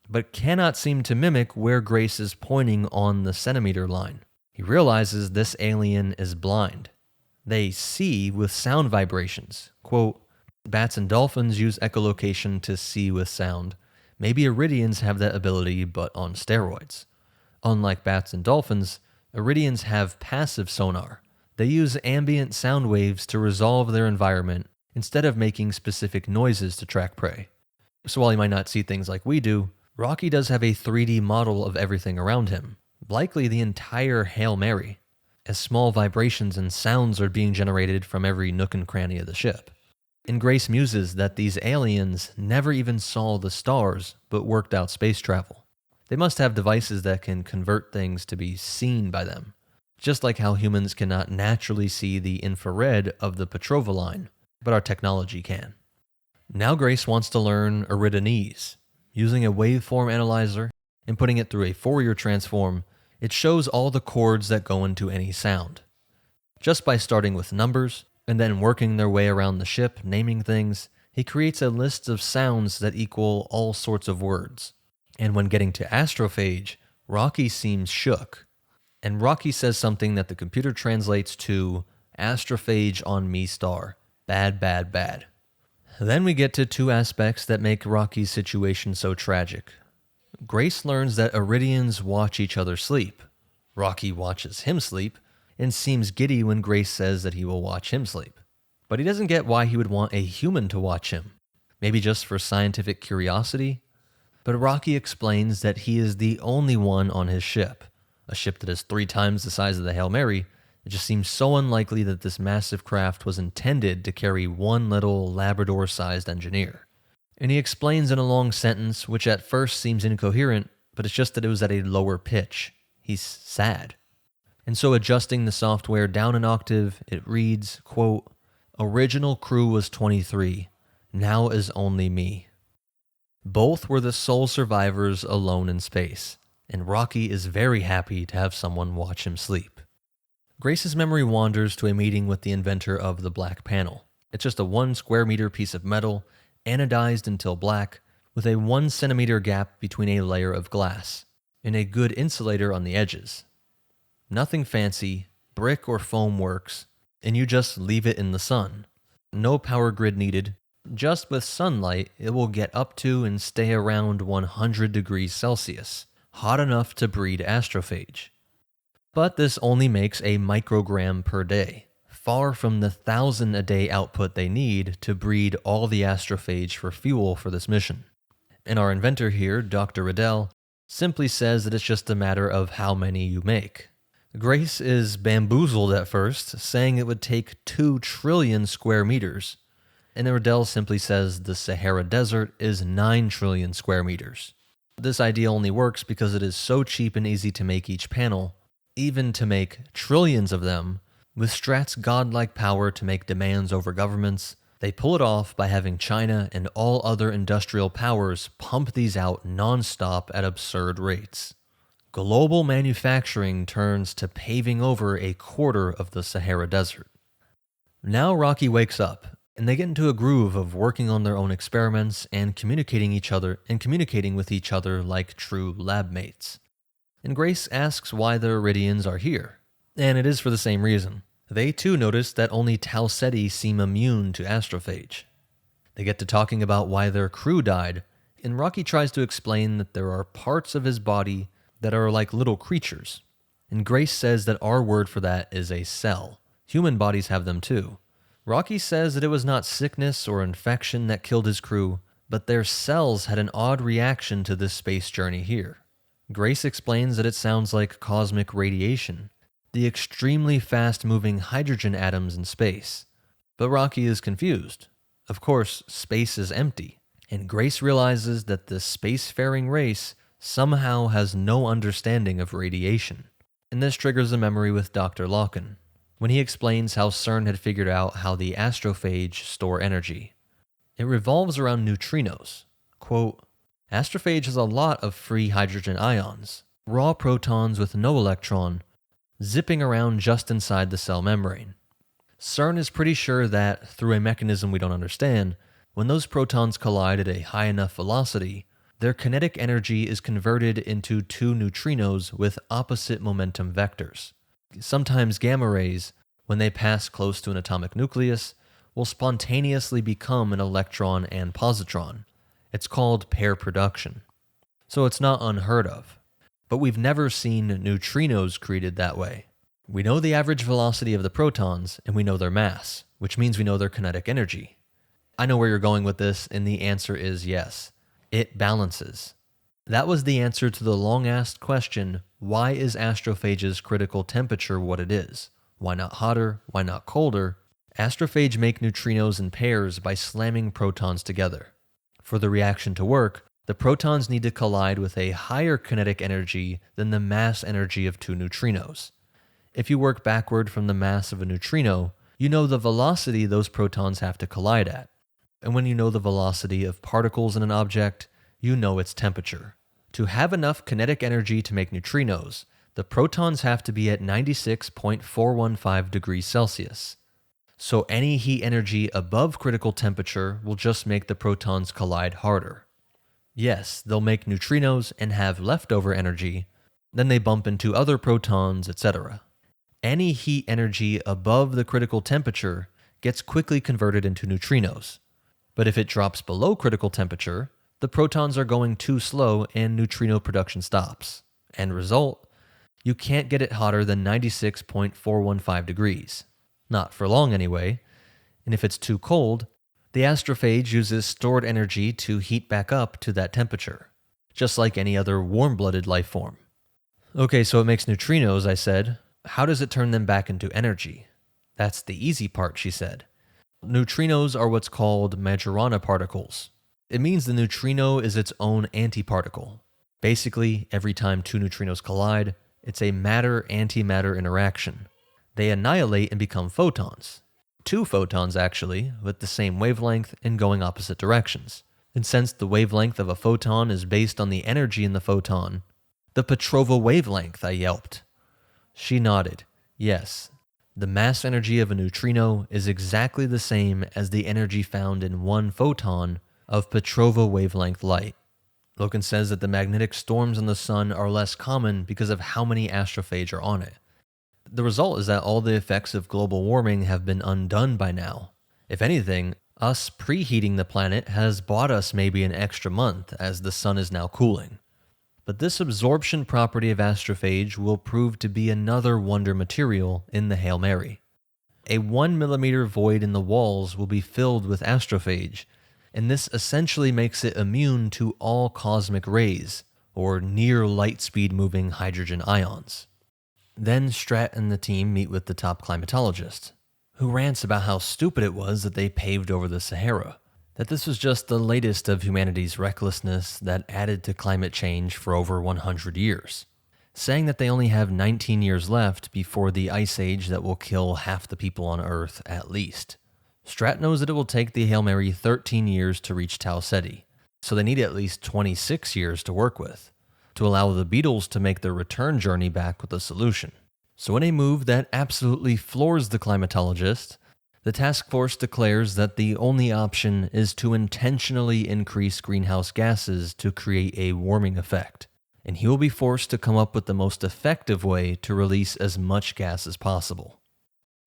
but cannot seem to mimic where Grace is pointing on the centimeter line. He realizes this alien is blind. They see with sound vibrations. Quote, "Bats and dolphins use echolocation to see with sound. Maybe Eridians have that ability, but on steroids. Unlike bats and dolphins, Eridians have passive sonar. They use ambient sound waves to resolve their environment instead of making specific noises to track prey. So while he might not see things like we do, Rocky does have a 3D model of everything around him, likely the entire Hail Mary, as small vibrations and sounds are being generated from every nook and cranny of the ship. And Grace muses that these aliens never even saw the stars, but worked out space travel. They must have devices that can convert things to be seen by them, just like how humans cannot naturally see the infrared of the Petrova line, but our technology can. Now Grace wants to learn Eridanese. Using a waveform analyzer and putting it through a Fourier transform, it shows all the chords that go into any sound. Just by starting with numbers, and then working their way around the ship, naming things, he creates a list of sounds that equal all sorts of words. And when getting to astrophage, Rocky seems shook. And Rocky says something that the computer translates to astrophage on me star. Bad, bad, bad. Then we get to two aspects that make Rocky's situation so tragic. Grace learns that Eridians watch each other sleep. Rocky watches him sleep, and seems giddy when Grace says that he will watch him sleep. But he doesn't get why he would want a human to watch him. Maybe just for scientific curiosity? But Rocky explains that he is the only one on his ship, a ship that is 3 times the size of the Hail Mary. It just seems so unlikely that this massive craft was intended to carry one little Labrador-sized engineer. And he explains in a long sentence, which at first seems incoherent, but it's just that it was at a lower pitch. He's sad. And so adjusting the software down an octave, it reads, quote, "Original crew was 23, now is only me." Both were the sole survivors alone in space, and Rocky is very happy to have someone watch him sleep. Grace's memory wanders to a meeting with the inventor of the black panel. It's just a 1 square meter piece of metal, anodized until black, with a 1 centimeter gap between a layer of glass, and a good insulator on the edges. Nothing fancy, brick or foam works, and you just leave it in the sun. No power grid needed. Just with sunlight, it will get up to and stay around 100 degrees Celsius, hot enough to breed astrophage. But this only makes a microgram per day, far from the 1,000 a day output they need to breed all the astrophage for fuel for this mission. And our inventor here, Dr. Riddell, simply says that it's just a matter of how many you make. Grace is bamboozled at first, saying it would take 2 trillion square meters, and Riddell simply says the Sahara Desert is 9 trillion square meters. This idea only works because it is so cheap and easy to make each panel, even to make trillions of them, with Strat's godlike power to make demands over governments. They pull it off by having China and all other industrial powers pump these out non-stop at absurd rates. Global manufacturing turns to paving over a quarter of the Sahara Desert. Now Rocky wakes up, and they get into a groove of working on their own experiments and communicating with each other like true lab mates. And Grace asks why the Eridians are here, and it is for the same reason. They too notice that only Tau Ceti seem immune to astrophage. They get to talking about why their crew died, and Rocky tries to explain that there are parts of his body that are like little creatures. And Grace says that our word for that is a cell. Human bodies have them too. Rocky says that it was not sickness or infection that killed his crew, but their cells had an odd reaction to this space journey here. Grace explains that it sounds like cosmic radiation, the extremely fast-moving hydrogen atoms in space. But Rocky is confused. Of course, space is empty, and Grace realizes that the spacefaring race somehow has no understanding of radiation. And this triggers a memory with Dr. Locke, when he explains how CERN had figured out how the astrophage store energy. It revolves around neutrinos. Quote, astrophage has a lot of free hydrogen ions, raw protons with no electron, zipping around just inside the cell membrane. CERN is pretty sure that, through a mechanism we don't understand, when those protons collide at a high enough velocity, their kinetic energy is converted into two neutrinos with opposite momentum vectors. Sometimes gamma rays, when they pass close to an atomic nucleus, will spontaneously become an electron and positron. It's called pair production. So it's not unheard of. But we've never seen neutrinos created that way. We know the average velocity of the protons, and we know their mass, which means we know their kinetic energy. I know where you're going with this, and the answer is yes. It balances. That was the answer to the long-asked question, why is astrophage's critical temperature what it is? Why not hotter? Why not colder? Astrophage make neutrinos in pairs by slamming protons together. For the reaction to work, the protons need to collide with a higher kinetic energy than the mass energy of two neutrinos. If you work backward from the mass of a neutrino, you know the velocity those protons have to collide at. And when you know the velocity of particles in an object, you know its temperature. To have enough kinetic energy to make neutrinos, the protons have to be at 96.415 degrees Celsius. So any heat energy above critical temperature will just make the protons collide harder. Yes, they'll make neutrinos and have leftover energy, then they bump into other protons, etc. Any heat energy above the critical temperature gets quickly converted into neutrinos. But if it drops below critical temperature, the protons are going too slow and neutrino production stops. End result, you can't get it hotter than 96.415 degrees. Not for long anyway. And if it's too cold, the astrophage uses stored energy to heat back up to that temperature, just like any other warm-blooded life form. Okay, so it makes neutrinos, I said. How does it turn them back into energy? That's the easy part, she said. Neutrinos are what's called Majorana particles. It means the neutrino is its own antiparticle. Basically, every time two neutrinos collide, it's a matter-antimatter interaction. They annihilate and become photons. Two photons, actually, with the same wavelength and going opposite directions. And since the wavelength of a photon is based on the energy in the photon, the Petrova wavelength, I yelped. She nodded. Yes, the mass energy of a neutrino is exactly the same as the energy found in one photon of Petrova wavelength light. Loken says that the magnetic storms on the sun are less common because of how many astrophage are on it. The result is that all the effects of global warming have been undone by now. If anything, us preheating the planet has bought us maybe an extra month as the sun is now cooling. But this absorption property of astrophage will prove to be another wonder material in the Hail Mary. A 1 millimeter void in the walls will be filled with astrophage, and this essentially makes it immune to all cosmic rays, or near light speed moving hydrogen ions. Then Strat and the team meet with the top climatologist, who rants about how stupid it was that they paved over the Sahara, that this was just the latest of humanity's recklessness that added to climate change for over 100 years, saying that they only have 19 years left before the ice age that will kill half the people on Earth at least. Strat knows that it will take the Hail Mary 13 years to reach Tau Ceti, so they need at least 26 years to work with, to allow the Beatles to make their return journey back with a solution. So in a move that absolutely floors the climatologist, the task force declares that the only option is to intentionally increase greenhouse gases to create a warming effect, and he will be forced to come up with the most effective way to release as much gas as possible.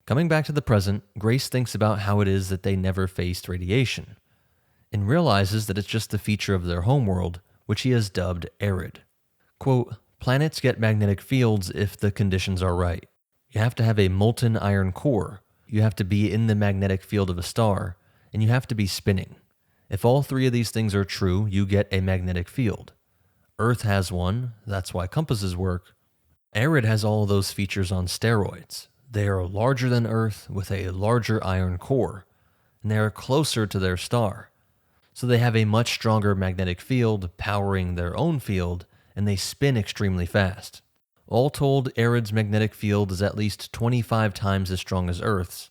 Coming back to the present, Grace thinks about how it is that they never faced radiation, and realizes that it's just a feature of their homeworld, which he has dubbed arid. Quote, planets get magnetic fields if the conditions are right. You have to have a molten iron core. you have to be in the magnetic field of a star, and you have to be spinning. If all three of these things are true, you get a magnetic field. Earth has one, that's why compasses work. Erid has all of those features on steroids. They are larger than Earth with a larger iron core, and they are closer to their star. So they have a much stronger magnetic field powering their own field, and they spin extremely fast. All told, Erid's magnetic field is at least 25 times as strong as Earth's,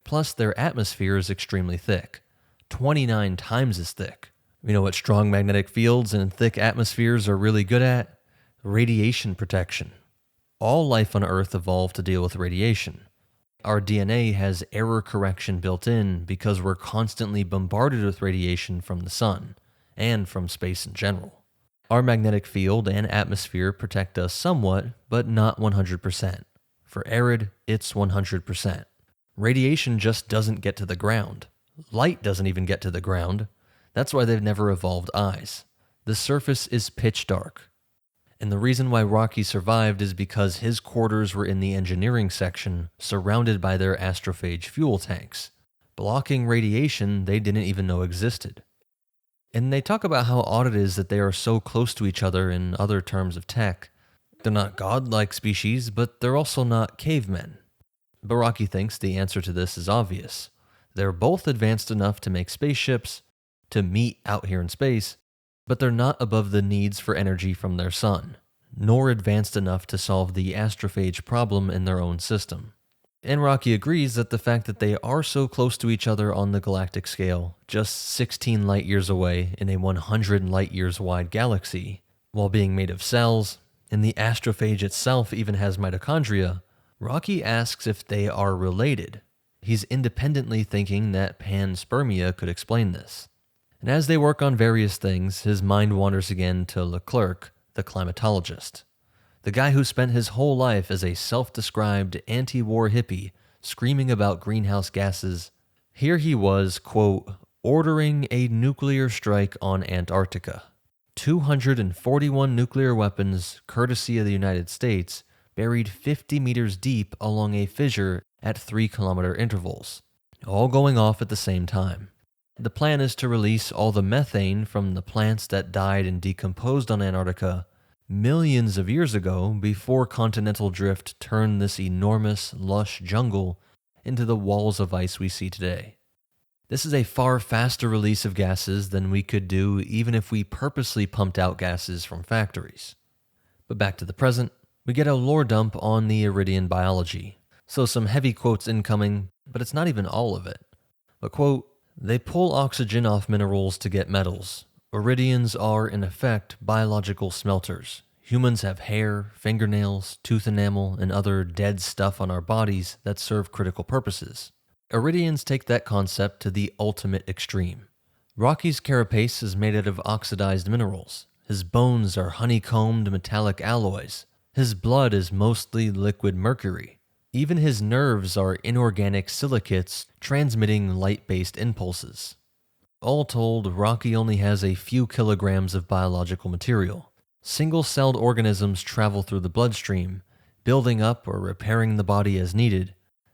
plus their atmosphere is extremely thick, 29 times as thick. You know what strong magnetic fields and thick atmospheres are really good at? Radiation protection. All life on Earth evolved to deal with radiation. Our DNA has error correction built in because we're constantly bombarded with radiation from the sun, and from space in general. Our magnetic field and atmosphere protect us somewhat, but not 100%. For Erid, it's 100%. Radiation just doesn't get to the ground. Light doesn't even get to the ground. That's why they've never evolved eyes. The surface is pitch dark. And the reason why Rocky survived is because his quarters were in the engineering section, surrounded by their astrophage fuel tanks, blocking radiation they didn't even know existed. And they talk about how odd it is that they are so close to each other in other terms of tech. They're not godlike species, but they're also not cavemen. But Rocky thinks the answer to this is obvious. They're both advanced enough to make spaceships, to meet out here in space, but they're not above the needs for energy from their sun, nor advanced enough to solve the astrophage problem in their own system. And Rocky agrees that the fact that they are so close to each other on the galactic scale, just 16 light years away in a 100 light years wide galaxy, while being made of cells, and the astrophage itself even has mitochondria, Rocky asks if they are related. He's independently thinking that panspermia could explain this. And as they work on various things, his mind wanders again to Leclerc, the climatologist. The guy who spent his whole life as a self-described anti-war hippie screaming about greenhouse gases. Here he was, quote, ordering a nuclear strike on Antarctica. 241 nuclear weapons, courtesy of the United States, buried 50 meters deep along a fissure at 3-kilometer intervals, all going off at the same time. The plan is to release all the methane from the plants that died and decomposed on Antarctica millions of years ago before continental drift turned this enormous, lush jungle into the walls of ice we see today. This is a far faster release of gases than we could do even if we purposely pumped out gases from factories. But back to the present, we get a lore dump on the Eridian biology. So some heavy quotes incoming, but it's not even all of it. But quote, they pull oxygen off minerals to get metals. Eridians are, in effect, biological smelters. Humans have hair, fingernails, tooth enamel, and other dead stuff on our bodies that serve critical purposes. Eridians take that concept to the ultimate extreme. Rocky's carapace is made out of oxidized minerals. His bones are honeycombed metallic alloys. His blood is mostly liquid mercury. Even his nerves are inorganic silicates transmitting light-based impulses. All told, Rocky only has a few kilograms of biological material. Single-celled organisms travel through the bloodstream, building up or repairing the body as needed,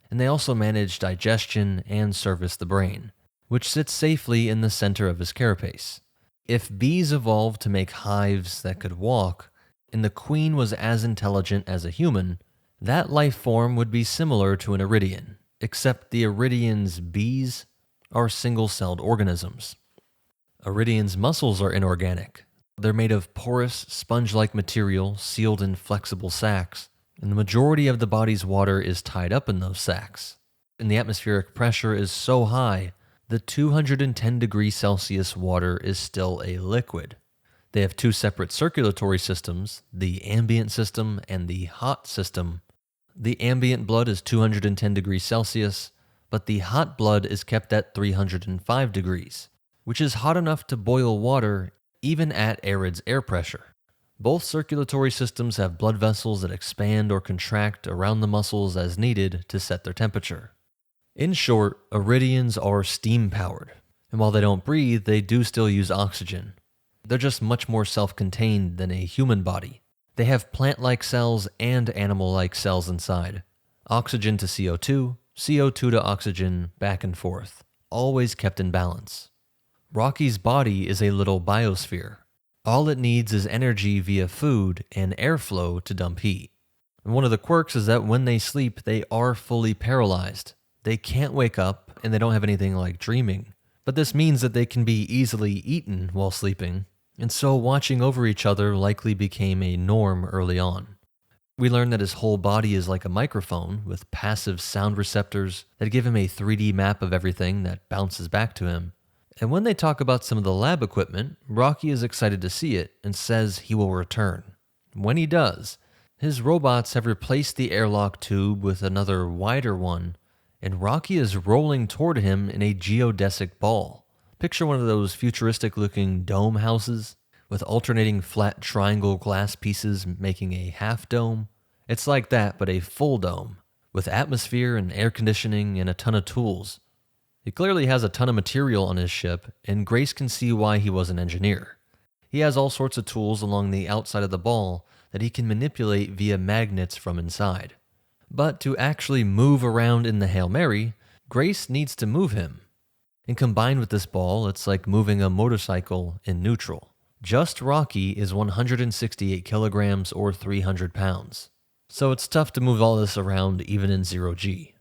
and they also manage digestion and service the brain, which sits safely in the center of his carapace. If bees evolved to make hives that could walk, and the queen was as intelligent as a human, that life form would be similar to an Eridian, except the Eridian's bees are single-celled organisms. Eridian's muscles are inorganic. They're made of porous, sponge-like material sealed in flexible sacs, and the majority of the body's water is tied up in those sacs. And the atmospheric pressure is so high, the 210 degrees Celsius water is still a liquid. They have two separate circulatory systems, the ambient system and the hot system. The ambient blood is 210 degrees Celsius, but the hot blood is kept at 305 degrees, which is hot enough to boil water even at Erid's air pressure. Both circulatory systems have blood vessels that expand or contract around the muscles as needed to set their temperature. In short, Eridians are steam-powered, and while they don't breathe, they do still use oxygen. They're just much more self-contained than a human body. They have plant-like cells and animal-like cells inside. Oxygen to CO2, CO2 to oxygen, back and forth, always kept in balance. Rocky's body is a little biosphere. All it needs is energy via food and airflow to dump heat. And one of the quirks is that when they sleep, they are fully paralyzed. They can't wake up, and they don't have anything like dreaming. But this means that they can be easily eaten while sleeping, and so watching over each other likely became a norm early on. We learn that his whole body is like a microphone with passive sound receptors that give him a 3D map of everything that bounces back to him. And when they talk about some of the lab equipment, Rocky is excited to see it and says he will return. When he does, his robots have replaced the airlock tube with another wider one, and Rocky is rolling toward him in a geodesic ball. Picture one of those futuristic-looking dome houses with alternating flat triangle glass pieces making a half dome. It's like that, but a full dome, with atmosphere and air conditioning and a ton of tools. He clearly has a ton of material on his ship, and Grace can see why he was an engineer. He has all sorts of tools along the outside of the ball that he can manipulate via magnets from inside. But to actually move around in the Hail Mary, Grace needs to move him. And combined with this ball, it's like moving a motorcycle in neutral. Just Rocky is 168 kilograms or 300 pounds. So it's tough to move all this around even in 0G.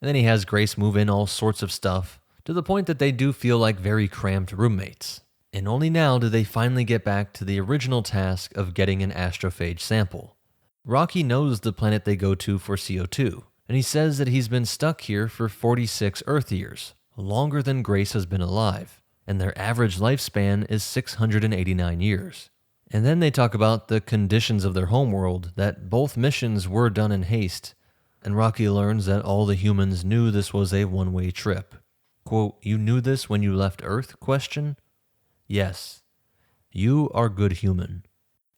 And then he has Grace move in all sorts of stuff, to the point that they do feel like very cramped roommates. And only now do they finally get back to the original task of getting an astrophage sample. Rocky knows the planet they go to for CO2, and he says that he's been stuck here for 46 Earth years, longer than Grace has been alive, and their average lifespan is 689 years. And then they talk about the conditions of their homeworld, that both missions were done in haste, and Rocky learns that all the humans knew this was a one-way trip. Quote, "You knew this when you left Earth?" question. Yes. You are good human.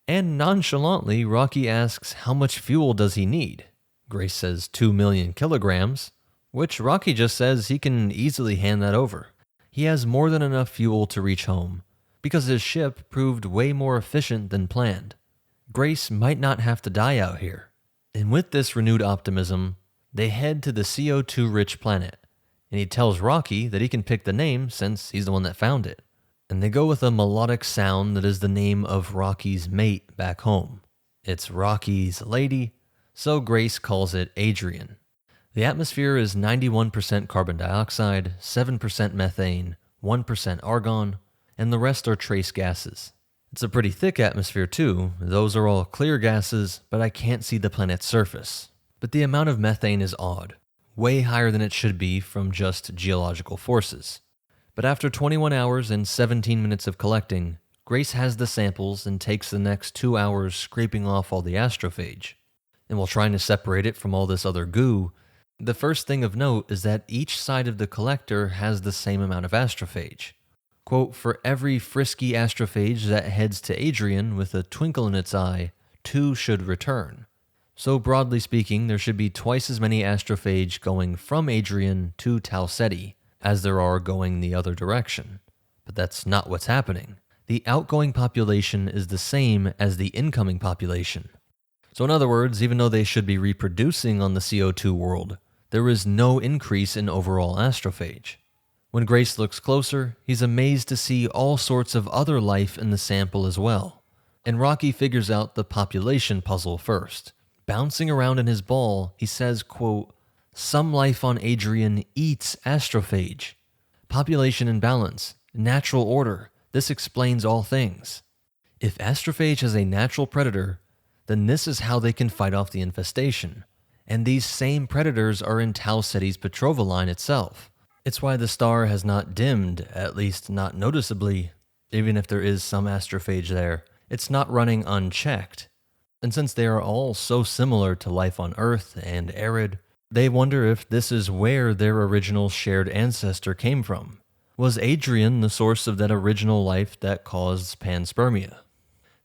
And nonchalantly, Rocky asks how much fuel does he need. Grace says 2 million kilograms, which Rocky just says he can easily hand that over. He has more than enough fuel to reach home, because his ship proved way more efficient than planned. Grace might not have to die out here. And with this renewed optimism, they head to the CO2-rich planet, and he tells Rocky that he can pick the name since he's the one that found it. And they go with a melodic sound that is the name of Rocky's mate back home. It's Rocky's lady, so Grace calls it Adrian. The atmosphere is 91% carbon dioxide, 7% methane, 1% argon, and the rest are trace gases. It's a pretty thick atmosphere too. Those are all clear gases, but I can't see the planet's surface. But the amount of methane is odd, way higher than it should be from just geological forces. But after 21 hours and 17 minutes of collecting, Grace has the samples and takes the next 2 hours scraping off all the astrophage. And while trying to separate it from all this other goo, the first thing of note is that each side of the collector has the same amount of astrophage. Quote, "For every frisky astrophage that heads to Adrian with a twinkle in its eye, 2 should return." So broadly speaking, there should be twice as many astrophage going from Adrian to Tau Ceti as there are going the other direction. But that's not what's happening. The outgoing population is the same as the incoming population. So in other words, even though they should be reproducing on the CO2 world, there is no increase in overall astrophage. When Grace looks closer, he's amazed to see all sorts of other life in the sample as well. And Rocky figures out the population puzzle first. Bouncing around in his ball, he says, quote, "Some life on Adrian eats astrophage. Population imbalance, natural order, this explains all things. If astrophage has a natural predator, then this is how they can fight off the infestation. And these same predators are in Tau Ceti's Petrova line itself. It's why the star has not dimmed, at least not noticeably. Even if there is some astrophage there, it's not running unchecked. And since they are all so similar to life on Earth and Erid, they wonder if this is where their original shared ancestor came from. Was Adrian the source of that original life that caused panspermia?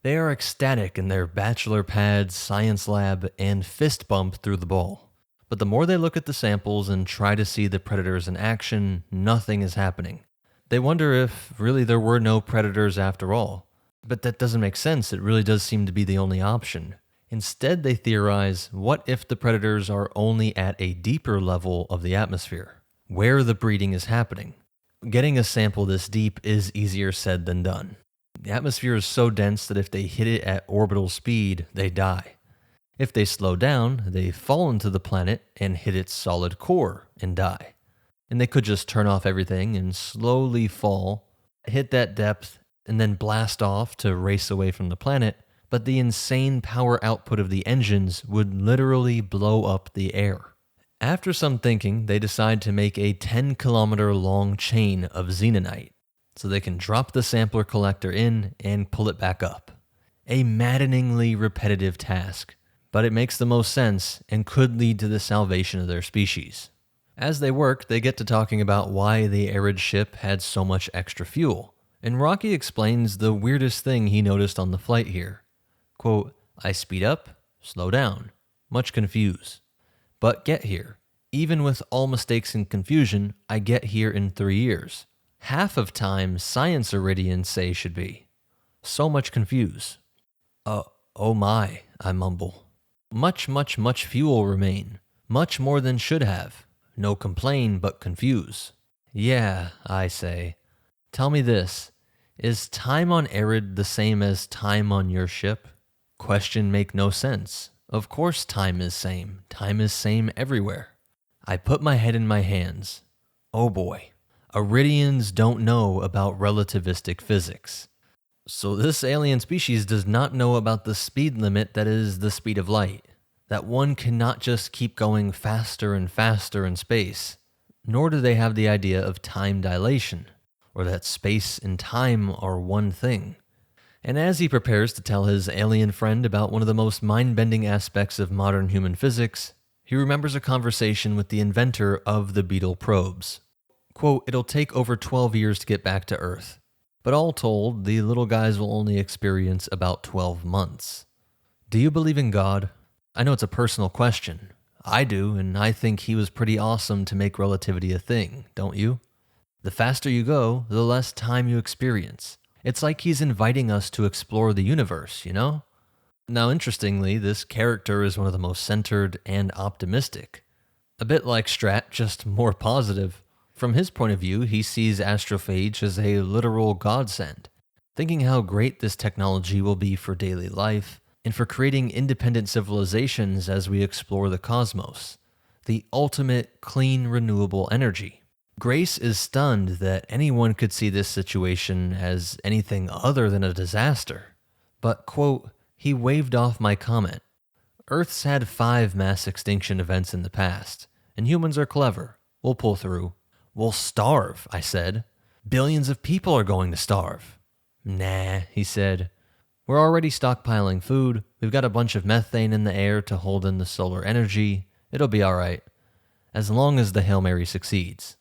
They are ecstatic in their bachelor pad, science lab, and fist bump through the ball. But the more they look at the samples and try to see the predators in action, nothing is happening. They wonder if really there were no predators after all. But that doesn't make sense. It really does seem to be the only option. Instead, they theorize, what if the predators are only at a deeper level of the atmosphere, where the breeding is happening? Getting a sample this deep is easier said than done. The atmosphere is so dense that if they hit it at orbital speed, they die. If they slow down, they fall into the planet and hit its solid core and die. And they could just turn off everything and slowly fall, hit that depth, and then blast off to race away from the planet, but the insane power output of the engines would literally blow up the air. After some thinking, they decide to make a 10-kilometer long chain of xenonite, so they can drop the sampler collector in and pull it back up. A maddeningly repetitive task, but it makes the most sense and could lead to the salvation of their species. As they work, they get to talking about why the Arid ship had so much extra fuel, and Rocky explains the weirdest thing he noticed on the flight here. Quote, I speed up, slow down, much confused. But get here. Even with all mistakes and confusion, I get here in 3 years. Half of time science Eridians say should be. So much confuse. Oh my, I mumble. Much fuel remain. Much more than should have. No complain, but confuse. Yeah, I say. Tell me this. Is time on Erid the same as time on your ship? Question make no sense. Of course time is same. Time is same everywhere. I put my head in my hands. Oh boy. Eridians don't know about relativistic physics. So this alien species does not know about the speed limit that is the speed of light. That one cannot just keep going faster and faster in space. Nor do they have the idea of time dilation, or that space and time are one thing. And as he prepares to tell his alien friend about one of the most mind-bending aspects of modern human physics, he remembers a conversation with the inventor of the Beetle probes. Quote, it'll take over 12 years to get back to Earth, but all told, the little guys will only experience about 12 months. Do you believe in God? I know it's a personal question. I do, and I think he was pretty awesome to make relativity a thing, don't you? The faster you go, the less time you experience. It's like he's inviting us to explore the universe, you know? Now, interestingly, this character is one of the most centered and optimistic. A bit like Strat, just more positive. From his point of view, he sees astrophage as a literal godsend, thinking how great this technology will be for daily life and for creating independent civilizations as we explore the cosmos. The ultimate clean, renewable energy. Grace is stunned that anyone could see this situation as anything other than a disaster. But, quote, he waved off my comment. Earth's had 5 mass extinction events in the past, and humans are clever. We'll pull through. We'll starve, I said. Billions of people are going to starve. Nah, he said. We're already stockpiling food. We've got a bunch of methane in the air to hold in the solar energy. It'll be alright. As long as the Hail Mary succeeds.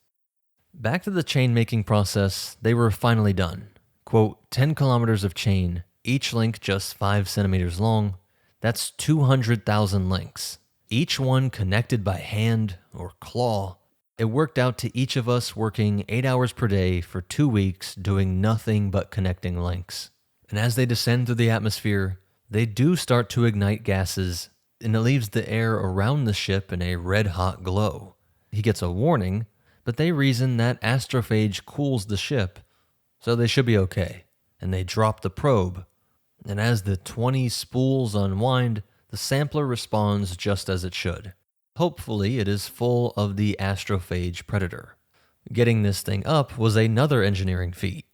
Back to the chain-making process, they were finally done. Quote, 10 kilometers of chain, each link just 5 centimeters long. That's 200,000 links. Each one connected by hand or claw. It worked out to each of us working 8 hours per day for 2 weeks doing nothing but connecting links. And as they descend through the atmosphere, they do start to ignite gases, and it leaves the air around the ship in a red-hot glow. He gets a warning, but they reason that astrophage cools the ship, so they should be okay, and they drop the probe. And as the 20 spools unwind, the sampler responds just as it should. Hopefully, it is full of the astrophage predator. Getting this thing up was another engineering feat,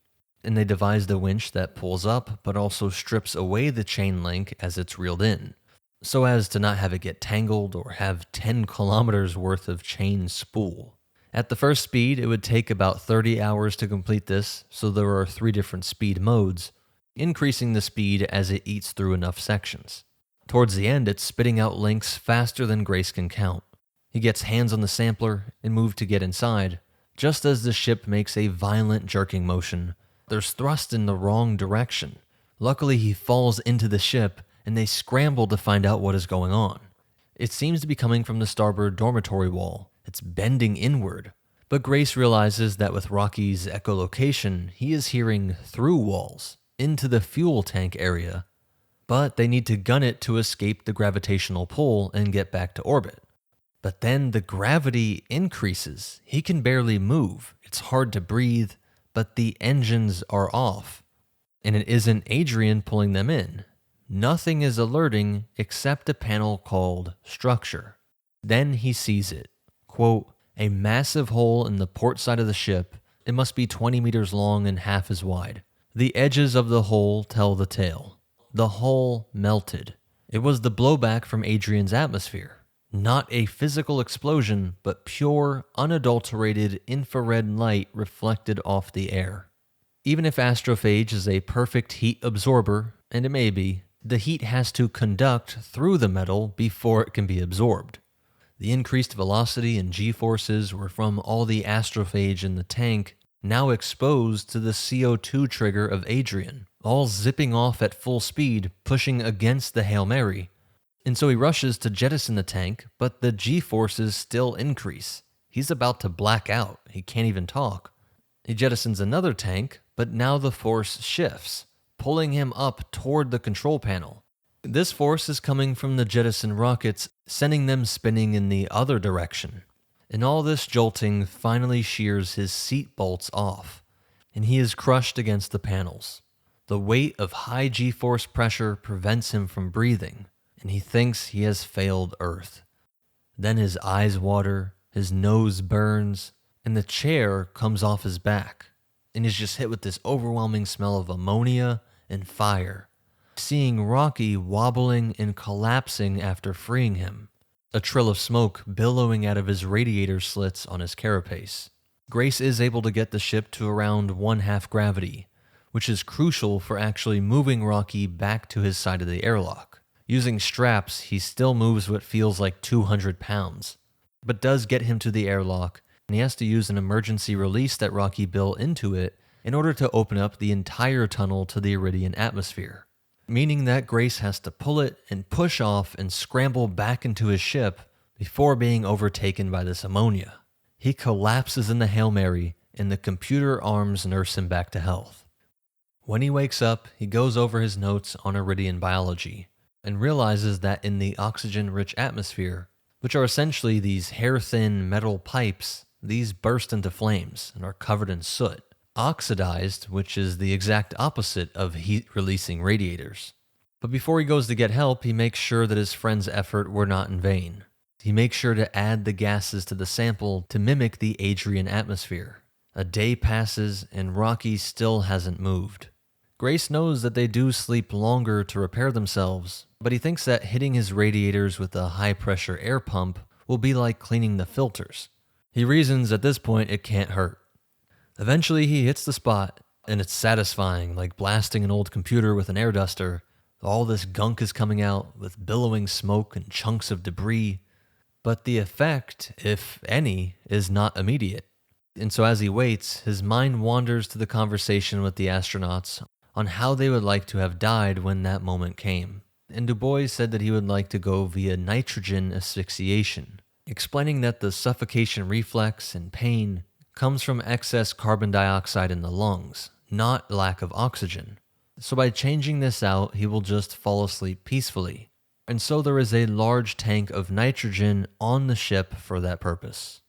and they devised a winch that pulls up but also strips away the chain link as it's reeled in, so as to not have it get tangled or have 10 kilometers worth of chain spool. At the first speed, it would take about 30 hours to complete this, so there are 3 different speed modes, increasing the speed as it eats through enough sections. Towards the end, it's spitting out links faster than Grace can count. He gets hands on the sampler and moves to get inside. Just as the ship makes a violent jerking motion, there's thrust in the wrong direction. Luckily, he falls into the ship, and they scramble to find out what is going on. It seems to be coming from the starboard dormitory wall. It's bending inward. But Grace realizes that with Rocky's echolocation, he is hearing through walls, into the fuel tank area. but they need to gun it to escape the gravitational pull and get back to orbit. But then the gravity increases. He can barely move. It's hard to breathe, but the engines are off. And it isn't Adrian pulling them in. Nothing is alerting except a panel called Structure. Then he sees it. Quote, a massive hole in the port side of the ship. It must be 20 meters long and half as wide. The edges of the hole tell the tale. The hull melted. It was the blowback from Adrian's atmosphere. Not a physical explosion, but pure, unadulterated infrared light reflected off the air. Even if astrophage is a perfect heat absorber, and it may be, the heat has to conduct through the metal before it can be absorbed. The increased velocity and g-forces were from all the astrophage in the tank, now exposed to the CO2 trigger of Adrian, all zipping off at full speed, pushing against the Hail Mary. And so he rushes to jettison the tank, but the g-forces still increase. He's about to black out. He can't even talk. He jettisons another tank, but now the force shifts, pulling him up toward the control panel. This force is coming from the jettison rockets, sending them spinning in the other direction. And all this jolting finally shears his seat bolts off, and he is crushed against the panels. The weight of high g-force pressure prevents him from breathing, and he thinks he has failed Earth. Then his eyes water, his nose burns, and the chair comes off his back, and he's just hit with this overwhelming smell of ammonia and fire. Seeing Rocky wobbling and collapsing after freeing him, a trill of smoke billowing out of his radiator slits on his carapace. Grace is able to get the ship to around 1/2 gravity, which is crucial for actually moving Rocky back to his side of the airlock. Using straps, he still moves what feels like 200 pounds, but does get him to the airlock, and he has to use an emergency release that Rocky built into it in order to open up the entire tunnel to the Eridian atmosphere. Meaning that Grace has to pull it and push off and scramble back into his ship before being overtaken by this ammonia. He collapses in the Hail Mary, and the computer arms nurse him back to health. When he wakes up, he goes over his notes on Eridian biology and realizes that in the oxygen-rich atmosphere, which are essentially these hair-thin metal pipes, these burst into flames and are covered in soot. Oxidized, which is the exact opposite of heat-releasing radiators. But before he goes to get help, he makes sure that his friend's effort were not in vain. He makes sure to add the gases to the sample to mimic the Adrian atmosphere. A day passes, and Rocky still hasn't moved. Grace knows that they do sleep longer to repair themselves, but he thinks that hitting his radiators with a high-pressure air pump will be like cleaning the filters. He reasons at this point it can't hurt. Eventually, he hits the spot, and it's satisfying, like blasting an old computer with an air duster. All this gunk is coming out with billowing smoke and chunks of debris, but the effect, if any, is not immediate. And so as he waits, his mind wanders to the conversation with the astronauts on how they would like to have died when that moment came. And Du Bois said that he would like to go via nitrogen asphyxiation, explaining that the suffocation reflex and pain comes from excess carbon dioxide in the lungs, not lack of oxygen. So by changing this out, he will just fall asleep peacefully. And so there is a large tank of nitrogen on the ship for that purpose.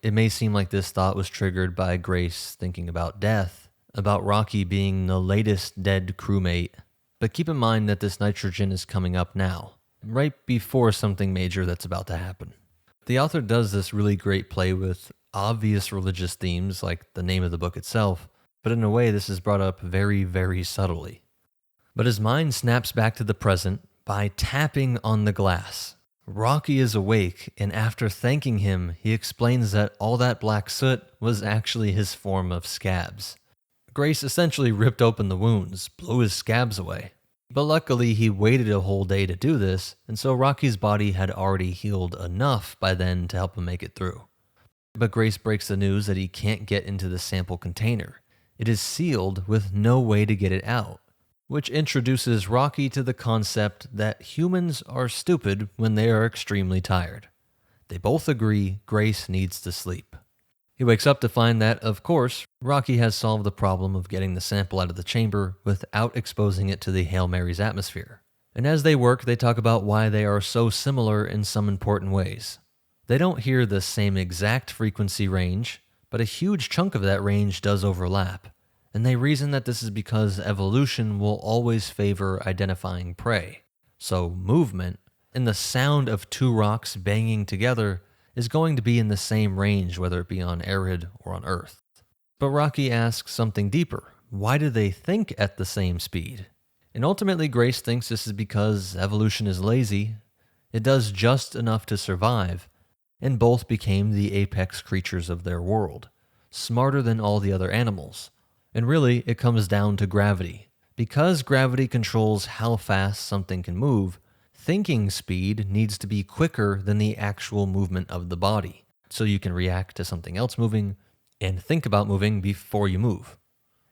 It may seem like this thought was triggered by Grace thinking about death, about Rocky being the latest dead crewmate, but keep in mind that this nitrogen is coming up now, right before something major that's about to happen. The author does this really great play with obvious religious themes like the name of the book itself, but in a way this is brought up very, very subtly. But his mind snaps back to the present by tapping on the glass. Rocky is awake, and after thanking him, he explains that all that black soot was actually his form of scabs. Grace essentially ripped open the wounds, blew his scabs away. But luckily he waited a whole day to do this, and so Rocky's body had already healed enough by then to help him make it through. But Grace breaks the news that he can't get into the sample container. It is sealed with no way to get it out, which introduces Rocky to the concept that humans are stupid when they are extremely tired. They both agree Grace needs to sleep. He wakes up to find that, of course, Rocky has solved the problem of getting the sample out of the chamber without exposing it to the Hail Mary's atmosphere. And as they work, they talk about why they are so similar in some important ways. They don't hear the same exact frequency range, but a huge chunk of that range does overlap. And they reason that this is because evolution will always favor identifying prey. So movement, and the sound of two rocks banging together, is going to be in the same range whether it be on Erid or on Earth. But Rocky asks something deeper. Why do they think at the same speed? And ultimately Grace thinks this is because evolution is lazy. It does just enough to survive, and both became the apex creatures of their world, smarter than all the other animals. And really, it comes down to gravity. Because gravity controls how fast something can move, thinking speed needs to be quicker than the actual movement of the body, so you can react to something else moving and think about moving before you move.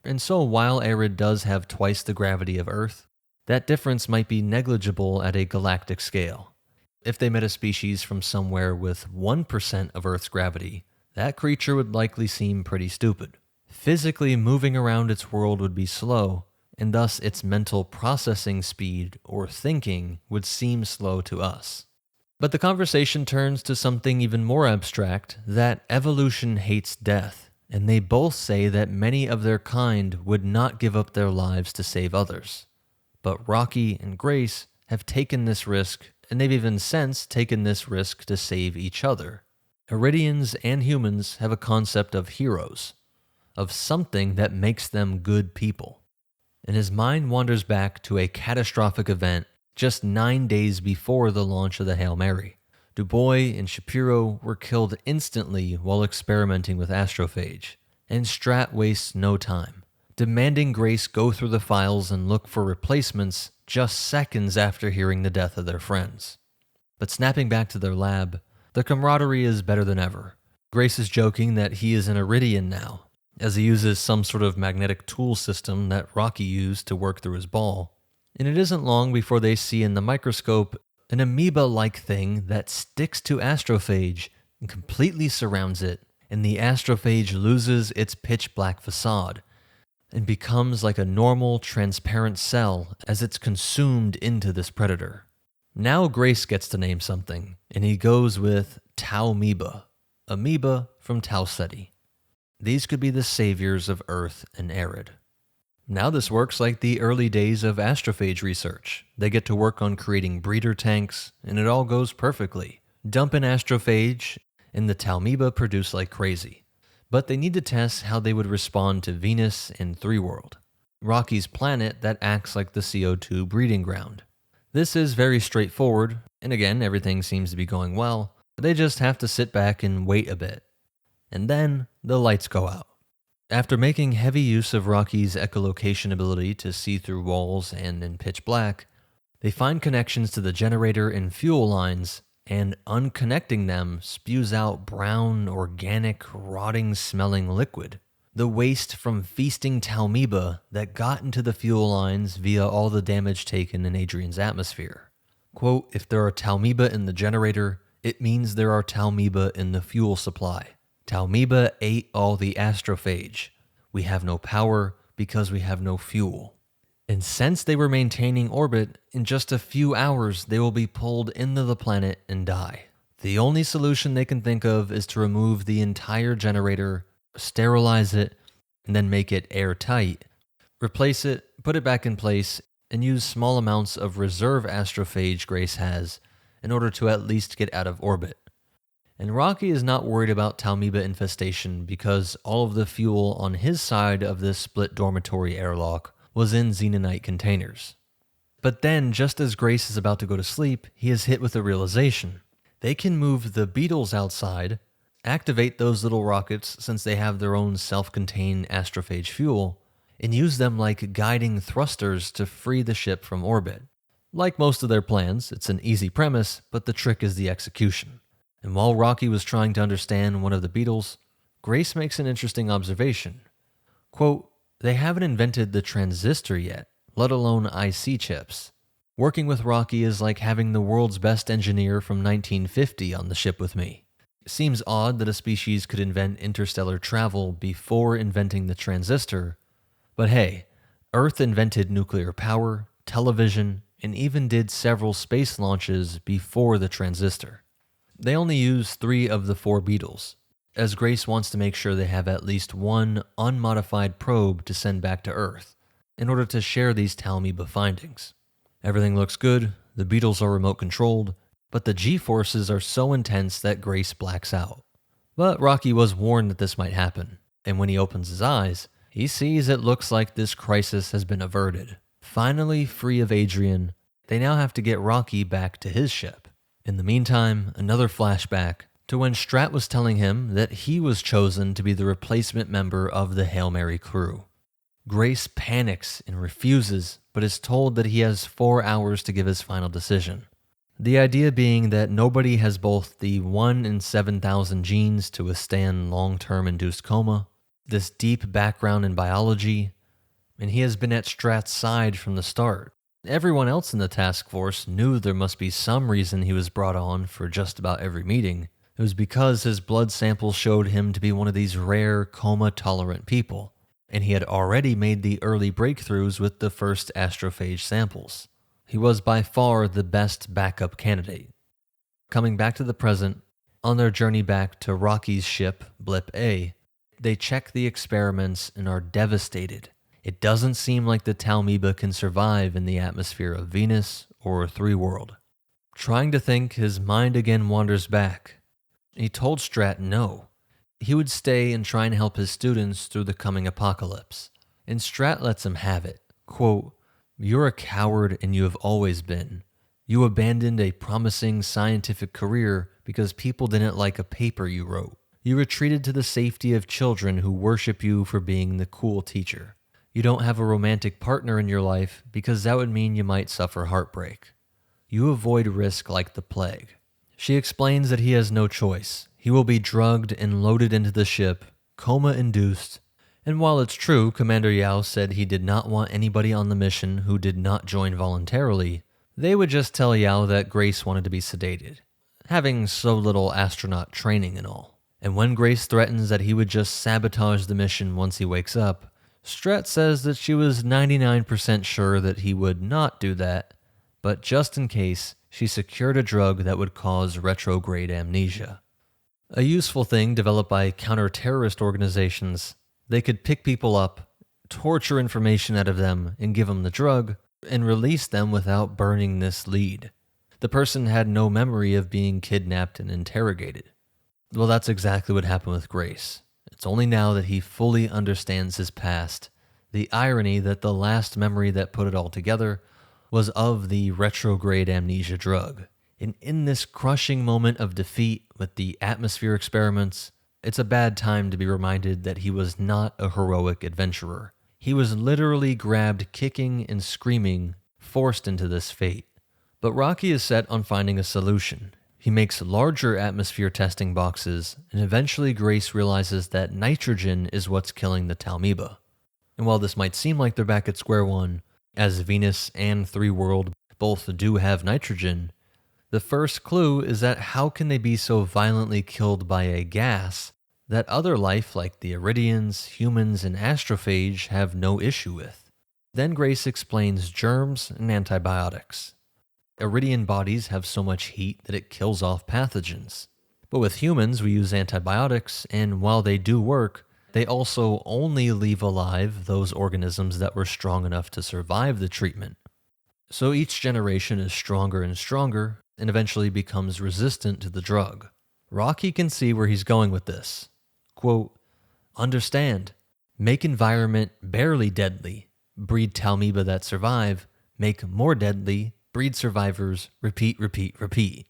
And so while Erid does have twice the gravity of Earth, that difference might be negligible at a galactic scale. If they met a species from somewhere with 1% of Earth's gravity, that creature would likely seem pretty stupid. Physically moving around its world would be slow, and thus its mental processing speed or thinking would seem slow to us. But the conversation turns to something even more abstract, that evolution hates death, and they both say that many of their kind would not give up their lives to save others. But Rocky and Grace have taken this risk, and they've even since taken this risk to save each other. Eridians and humans have a concept of heroes, of something that makes them good people. And his mind wanders back to a catastrophic event just 9 days before the launch of the Hail Mary. Dubois and Shapiro were killed instantly while experimenting with astrophage, and Strat wastes no time, demanding Grace go through the files and look for replacements just seconds after hearing the death of their friends. But snapping back to their lab, the camaraderie is better than ever. Grace is joking that he is an Eridian now, as he uses some sort of magnetic tool system that Rocky used to work through his ball. And it isn't long before they see in the microscope an amoeba-like thing that sticks to astrophage and completely surrounds it, and the astrophage loses its pitch-black facade and becomes like a normal, transparent cell as it's consumed into this predator. Now Grace gets to name something, and he goes with Taumoeba, amoeba from Tau Ceti. These could be the saviors of Earth and Erid. Now this works like the early days of astrophage research. They get to work on creating breeder tanks, and it all goes perfectly. Dump in astrophage, and the Taumoeba produce like crazy. But they need to test how they would respond to Venus and 3World, Rocky's planet that acts like the CO2 breeding ground. This is very straightforward, and again, everything seems to be going well. They just have to sit back and wait a bit. And then the lights go out. After making heavy use of Rocky's echolocation ability to see through walls and in pitch black, they find connections to the generator and fuel lines, and unconnecting them spews out brown, organic, rotting-smelling liquid. The waste from feasting Taumoeba that got into the fuel lines via all the damage taken in Adrian's atmosphere. Quote, if there are Taumoeba in the generator, it means there are Taumoeba in the fuel supply. Taumoeba ate all the astrophage. We have no power because we have no fuel. And since they were maintaining orbit, in just a few hours they will be pulled into the planet and die. The only solution they can think of is to remove the entire generator, sterilize it, and then make it airtight. Replace it, put it back in place, and use small amounts of reserve astrophage Grace has in order to at least get out of orbit. And Rocky is not worried about Taumoeba infestation because all of the fuel on his side of this split dormitory airlock was in xenonite containers. But then, just as Grace is about to go to sleep, he is hit with a realization. They can move the beetles outside, activate those little rockets since they have their own self-contained astrophage fuel, and use them like guiding thrusters to free the ship from orbit. Like most of their plans, it's an easy premise, but the trick is the execution. And while Rocky was trying to understand one of the beetles, Grace makes an interesting observation. Quote, they haven't invented the transistor yet, let alone IC chips. Working with Rocky is like having the world's best engineer from 1950 on the ship with me. It seems odd that a species could invent interstellar travel before inventing the transistor, but hey, Earth invented nuclear power, television, and even did several space launches before the transistor. They only use 3 of the 4 beetles, as Grace wants to make sure they have at least one unmodified probe to send back to Earth in order to share these Talmiba findings. Everything looks good, the beetles are remote controlled, but the G-forces are so intense that Grace blacks out. But Rocky was warned that this might happen, and when he opens his eyes, he sees it looks like this crisis has been averted. Finally free of Adrian, they now have to get Rocky back to his ship. In the meantime, another flashback to when Strat was telling him that he was chosen to be the replacement member of the Hail Mary crew. Grace panics and refuses, but is told that he has 4 hours to give his final decision. The idea being that nobody has both the 1 in 7,000 genes to withstand long-term induced coma, this deep background in biology, and he has been at Strat's side from the start. Everyone else in the task force knew there must be some reason he was brought on for just about every meeting. It was because his blood samples showed him to be one of these rare coma-tolerant people, and he had already made the early breakthroughs with the first astrophage samples. He was by far the best backup candidate. Coming back to the present, on their journey back to Rocky's ship, Blip A, they check the experiments and are devastated. It doesn't seem like the Talmiba can survive in the atmosphere of Venus or 3 World. Trying to think, his mind again wanders back. He told Strat no. He would stay and try and help his students through the coming apocalypse. And Strat lets him have it. Quote, "You're a coward and you have always been. You abandoned a promising scientific career because people didn't like a paper you wrote. You retreated to the safety of children who worship you for being the cool teacher. You don't have a romantic partner in your life because that would mean you might suffer heartbreak. You avoid risk like the plague." She explains that he has no choice. He will be drugged and loaded into the ship, coma-induced, and while it's true Commander Yao said he did not want anybody on the mission who did not join voluntarily, they would just tell Yao that Grace wanted to be sedated, having so little astronaut training and all. And when Grace threatens that he would just sabotage the mission once he wakes up, Strat says that she was 99% sure that he would not do that, but just in case, she secured a drug that would cause retrograde amnesia. A useful thing developed by counter-terrorist organizations, they could pick people up, torture information out of them, and give them the drug, and release them without burning this lead. The person had no memory of being kidnapped and interrogated. Well, that's exactly what happened with Grace. It's only now that he fully understands his past, the irony that the last memory that put it all together was of the retrograde amnesia drug. And in this crushing moment of defeat with the atmosphere experiments, it's a bad time to be reminded that he was not a heroic adventurer. He was literally grabbed kicking and screaming, forced into this fate. But Rocky is set on finding a solution. He makes larger atmosphere testing boxes, and eventually Grace realizes that nitrogen is what's killing the Talmiba. And while this might seem like they're back at square one, as Venus and 3 World both do have nitrogen, the first clue is that how can they be so violently killed by a gas that other life like the Eridians, humans, and astrophage have no issue with? Then Grace explains germs and antibiotics. Eridian bodies have so much heat that it kills off pathogens. But with humans, we use antibiotics, and while they do work, they also only leave alive those organisms that were strong enough to survive the treatment. So each generation is stronger and stronger, and eventually becomes resistant to the drug. Rocky can see where he's going with this. Quote, "Understand, make environment barely deadly, breed Talmiba that survive, make more deadly, breed survivors, repeat, repeat, repeat."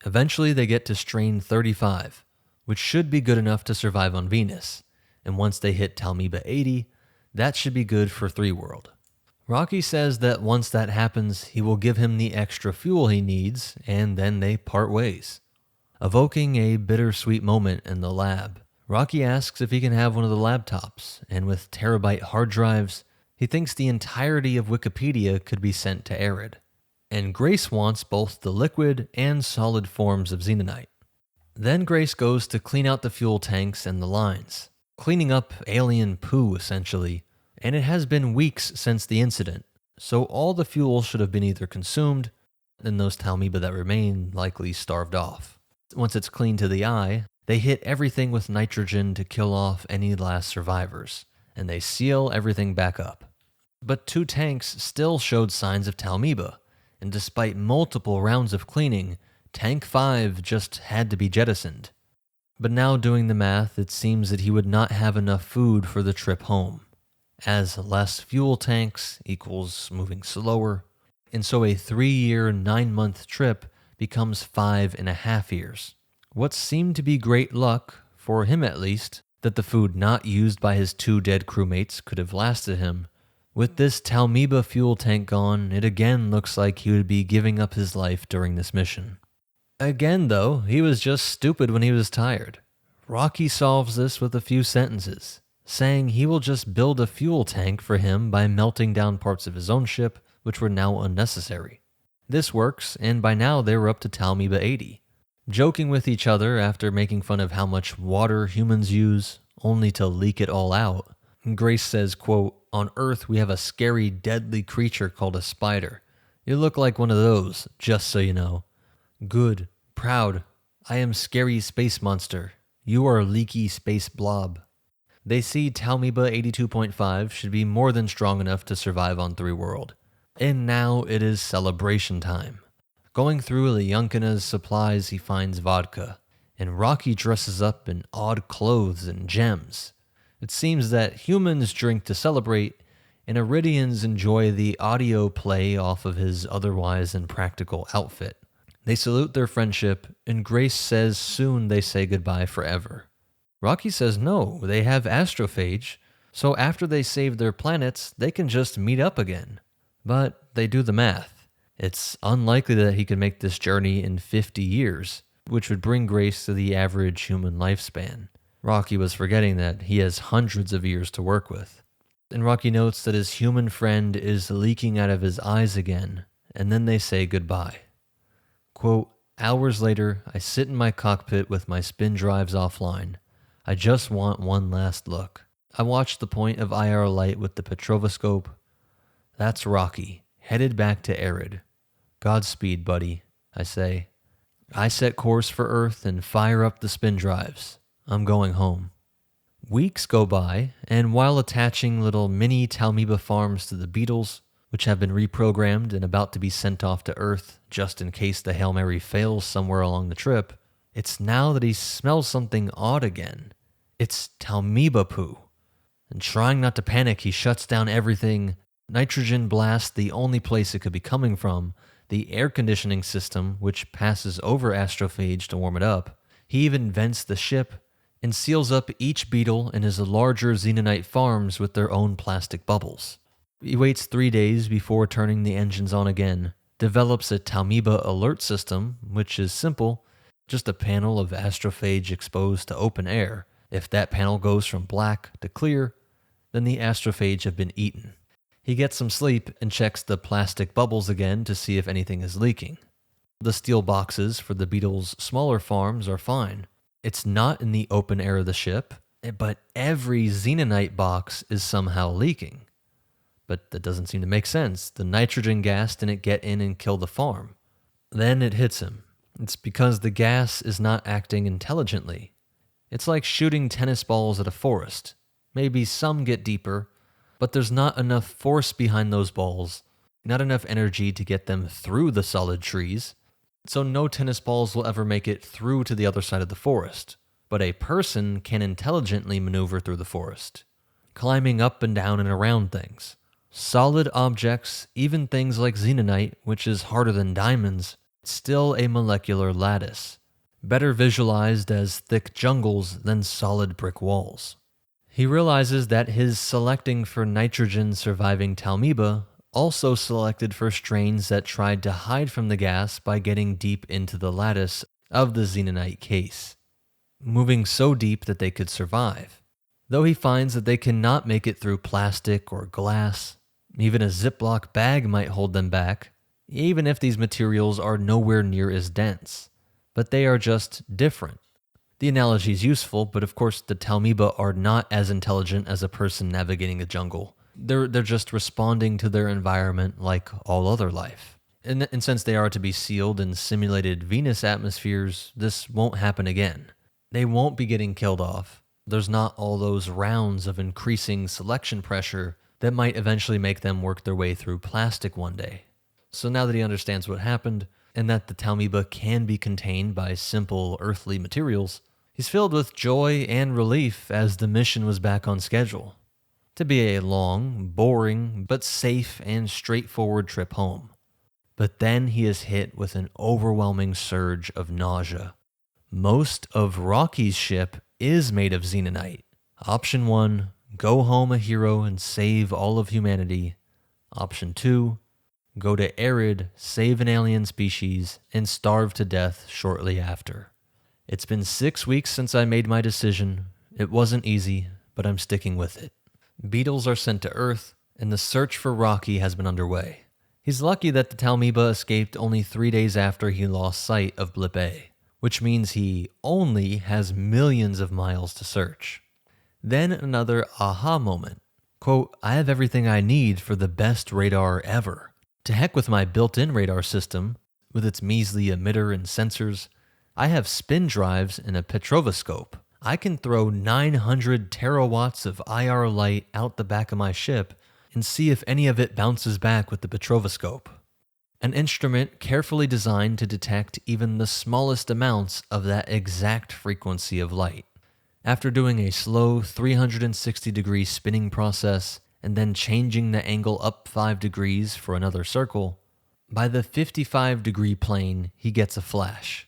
Eventually they get to strain 35, which should be good enough to survive on Venus. And once they hit Talmiba 80, that should be good for 3 World. Rocky says that once that happens, he will give him the extra fuel he needs, and then they part ways. Evoking a bittersweet moment in the lab, Rocky asks if he can have one of the laptops, and with terabyte hard drives, he thinks the entirety of Wikipedia could be sent to Erid. And Grace wants both the liquid and solid forms of xenonite. Then Grace goes to clean out the fuel tanks and the lines, cleaning up alien poo essentially, and it has been weeks since the incident, So all the fuel should have been either consumed, and those Talmiba that remain likely starved off. Once it's clean to the eye, they hit everything with nitrogen to kill off any last survivors, and they seal everything back up. But 2 tanks still showed signs of Talmiba, and despite multiple rounds of cleaning, Tank 5 just had to be jettisoned. But now doing the math, it seems that he would not have enough food for the trip home, as less fuel tanks equals moving slower, and so a 3-year, 9-month trip becomes 5.5 years. What seemed to be great luck, for him at least, that the food not used by his 2 dead crewmates could have lasted him. With this Talmiba fuel tank gone, it again looks like he would be giving up his life during this mission. Again, though, he was just stupid when he was tired. Rocky solves this with a few sentences, saying he will just build a fuel tank for him by melting down parts of his own ship, which were now unnecessary. This works, and by now they were up to Talmiba 80. Joking with each other after making fun of how much water humans use, only to leak it all out, Grace says, quote, "On Earth we have a scary, deadly creature called a spider. You look like one of those, just so you know. Good, proud. I am scary space monster. You are leaky space blob." They see Talmiba 82.5 should be more than strong enough to survive on 3 World. And now it is celebration time. Going through Lyankina's supplies, he finds vodka, and Rocky dresses up in odd clothes and gems. It seems that humans drink to celebrate, and Eridians enjoy the audio play off of his otherwise impractical outfit. They salute their friendship, and Grace says soon they say goodbye forever. Rocky says no, they have astrophage, so after they save their planets, they can just meet up again. But they do the math. It's unlikely that he could make this journey in 50 years, which would bring Grace to the average human lifespan. Rocky was forgetting that he has hundreds of years to work with. And Rocky notes that his human friend is leaking out of his eyes again, and then they say goodbye. Quote, "Hours later, I sit in my cockpit with my spin drives offline. I just want one last look. I watch the point of IR light with the Petrovoscope. That's Rocky, headed back to Erid. Godspeed, buddy," I say. I set course for Earth and fire up the spin drives. I'm going home. Weeks go by, and while attaching little mini Talmiba farms to the Beetles, which have been reprogrammed and about to be sent off to Earth just in case the Hail Mary fails somewhere along the trip, it's now that he smells something odd again. It's Talmiba poo. And trying not to panic, he shuts down everything. Nitrogen blasts the only place it could be coming from, the air conditioning system, which passes over astrophage to warm it up. He even vents the ship and seals up each beetle in his larger xenonite farms with their own plastic bubbles. He waits 3 days before turning the engines on again, develops a Talmiba alert system, which is simple, just a panel of astrophage exposed to open air. If that panel goes from black to clear, then the astrophage have been eaten. He gets some sleep and checks the plastic bubbles again to see if anything is leaking. The steel boxes for the beetles' smaller farms are fine. It's not in the open air of the ship, but every xenonite box is somehow leaking. But that doesn't seem to make sense. The nitrogen gas didn't get in and kill the farm. Then it hits him. It's because the gas is not acting intelligently. It's like shooting tennis balls at a forest. Maybe some get deeper, but there's not enough force behind those balls, not enough energy to get them through the solid trees. So no tennis balls will ever make it through to the other side of the forest. But a person can intelligently maneuver through the forest, climbing up and down and around things. Solid objects, even things like xenonite, which is harder than diamonds, still a molecular lattice, better visualized as thick jungles than solid brick walls. He realizes that his selecting for nitrogen surviving Talmiba also selected for strains that tried to hide from the gas by getting deep into the lattice of the xenonite case, moving so deep that they could survive. Though he finds that they cannot make it through plastic or glass, even a Ziploc bag might hold them back, even if these materials are nowhere near as dense. But they are just different. The analogy is useful, but of course the Talmiba are not as intelligent as a person navigating a jungle. They're just responding to their environment like all other life. And since they are to be sealed in simulated Venus atmospheres, this won't happen again. They won't be getting killed off. There's not all those rounds of increasing selection pressure that might eventually make them work their way through plastic one day. So now that he understands what happened, and that the Talmiba can be contained by simple earthly materials, he's filled with joy and relief as the mission was back on schedule. To be a long, boring, but safe and straightforward trip home. But then he is hit with an overwhelming surge of nausea. Most of Rocky's ship is made of xenonite. Option 1, go home a hero and save all of humanity. Option 2, go to Erid, save an alien species, and starve to death shortly after. It's been 6 weeks since I made my decision. It wasn't easy, but I'm sticking with it. Beetles are sent to Earth, and the search for Rocky has been underway. He's lucky that the Talmiba escaped only 3 days after he lost sight of Blip A, which means he only has millions of miles to search. Then another aha moment. Quote, I have everything I need for the best radar ever. To heck with my built-in radar system, with its measly emitter and sensors. I have spin drives and a petrovoscope. I can throw 900 terawatts of IR light out the back of my ship and see if any of it bounces back with the petrovoscope. An instrument carefully designed to detect even the smallest amounts of that exact frequency of light. After doing a slow 360-degree spinning process and then changing the angle up 5 degrees for another circle, by the 55-degree plane, he gets a flash.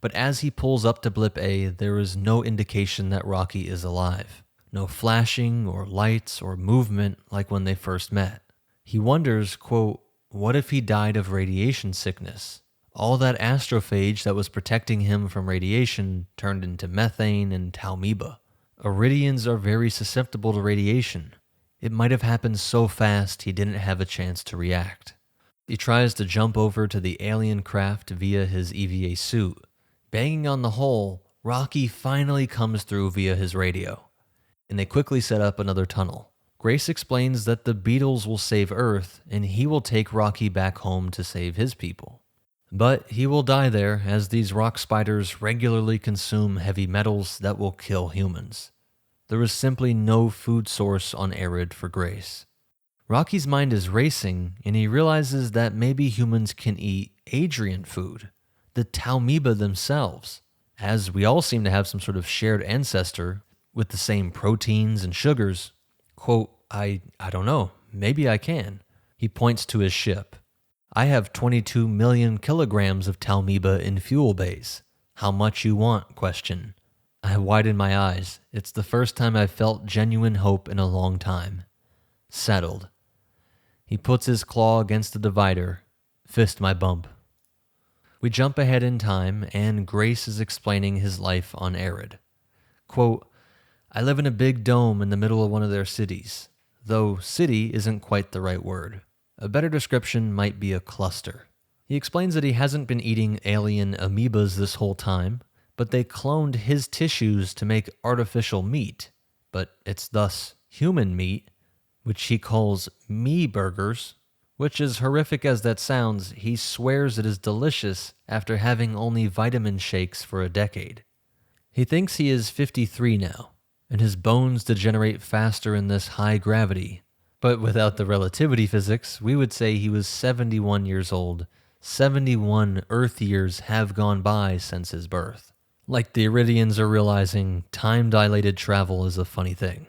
But as he pulls up to Blip A, there is no indication that Rocky is alive. No flashing or lights or movement like when they first met. He wonders, quote, what if he died of radiation sickness? All that astrophage that was protecting him from radiation turned into methane and Talmiba. Eridians are very susceptible to radiation. It might have happened so fast he didn't have a chance to react. He tries to jump over to the alien craft via his EVA suit. Banging on the hull, Rocky finally comes through via his radio, and they quickly set up another tunnel. Grace explains that the Beatles will save Earth, and he will take Rocky back home to save his people. But he will die there, as these rock spiders regularly consume heavy metals that will kill humans. There is simply no food source on Erid for Grace. Rocky's mind is racing, and he realizes that maybe humans can eat Adrian food. The Talmiba themselves, as we all seem to have some sort of shared ancestor with the same proteins and sugars. Quote, I don't know, maybe I can. He points to his ship. I have 22 million kilograms of Talmiba in fuel bays. How much you want? Question. I widen my eyes. It's the first time I've felt genuine hope in a long time. Settled. He puts his claw against the divider. Fist my bump. We jump ahead in time, and Grace is explaining his life on Erid. Quote, I live in a big dome in the middle of one of their cities, though city isn't quite the right word. A better description might be a cluster. He explains that he hasn't been eating alien amoebas this whole time, but they cloned his tissues to make artificial meat, but it's thus human meat, which he calls me burgers. Which, as horrific as that sounds, he swears it is delicious after having only vitamin shakes for a decade. He thinks he is 53 now, and his bones degenerate faster in this high gravity. But without the relativity physics, we would say he was 71 years old. 71 Earth years have gone by since his birth. Like the Eridians are realizing, time-dilated travel is a funny thing.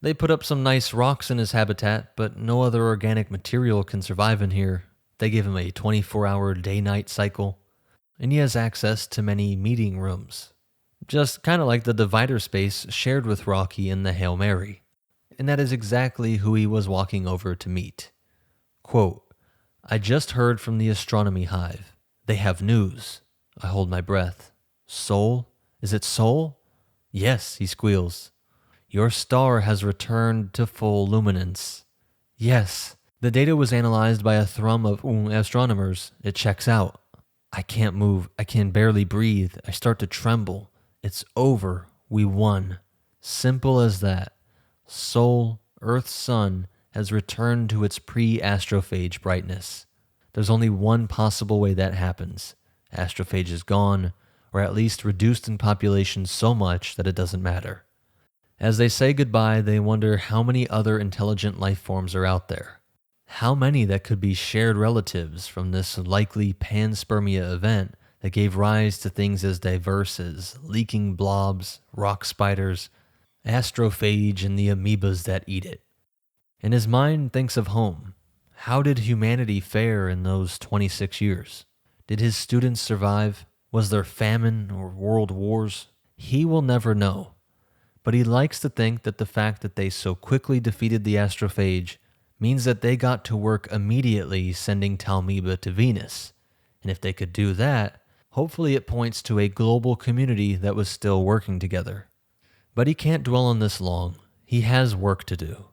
They put up some nice rocks in his habitat, but no other organic material can survive in here. They give him a 24-hour day-night cycle, and he has access to many meeting rooms. Just kind of like the divider space shared with Rocky in the Hail Mary. And that is exactly who he was walking over to meet. Quote, I just heard from the astronomy hive. They have news. I hold my breath. Sol? Is it Sol? Yes, he squeals. Your star has returned to full luminance. Yes, the data was analyzed by a thrum of astronomers. It checks out. I can't move. I can barely breathe. I start to tremble. It's over. We won. Simple as that. Sol, Earth's sun, has returned to its pre-astrophage brightness. There's only one possible way that happens. Astrophage is gone, or at least reduced in population so much that it doesn't matter. As they say goodbye, they wonder how many other intelligent life forms are out there. How many that could be shared relatives from this likely panspermia event that gave rise to things as diverse as leaking blobs, rock spiders, astrophage, and the amoebas that eat it. And his mind thinks of home. How did humanity fare in those 26 years? Did his students survive? Was there famine or world wars? He will never know. But he likes to think that the fact that they so quickly defeated the astrophage means that they got to work immediately sending Talmeba to Venus. And if they could do that, hopefully it points to a global community that was still working together. But he can't dwell on this long. He has work to do.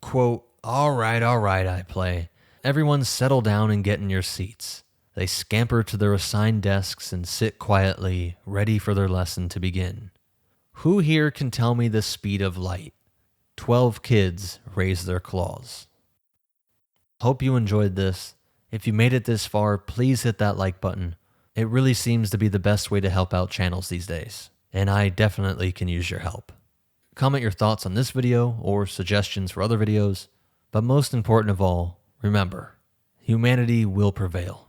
Quote, all right, I play. Everyone settle down and get in your seats. They scamper to their assigned desks and sit quietly, ready for their lesson to begin. Who here can tell me the speed of light? 12 kids raise their claws. Hope you enjoyed this. If you made it this far, please hit that like button. It really seems to be the best way to help out channels these days, and I definitely can use your help. Comment your thoughts on this video or suggestions for other videos, but most important of all, remember, humanity will prevail.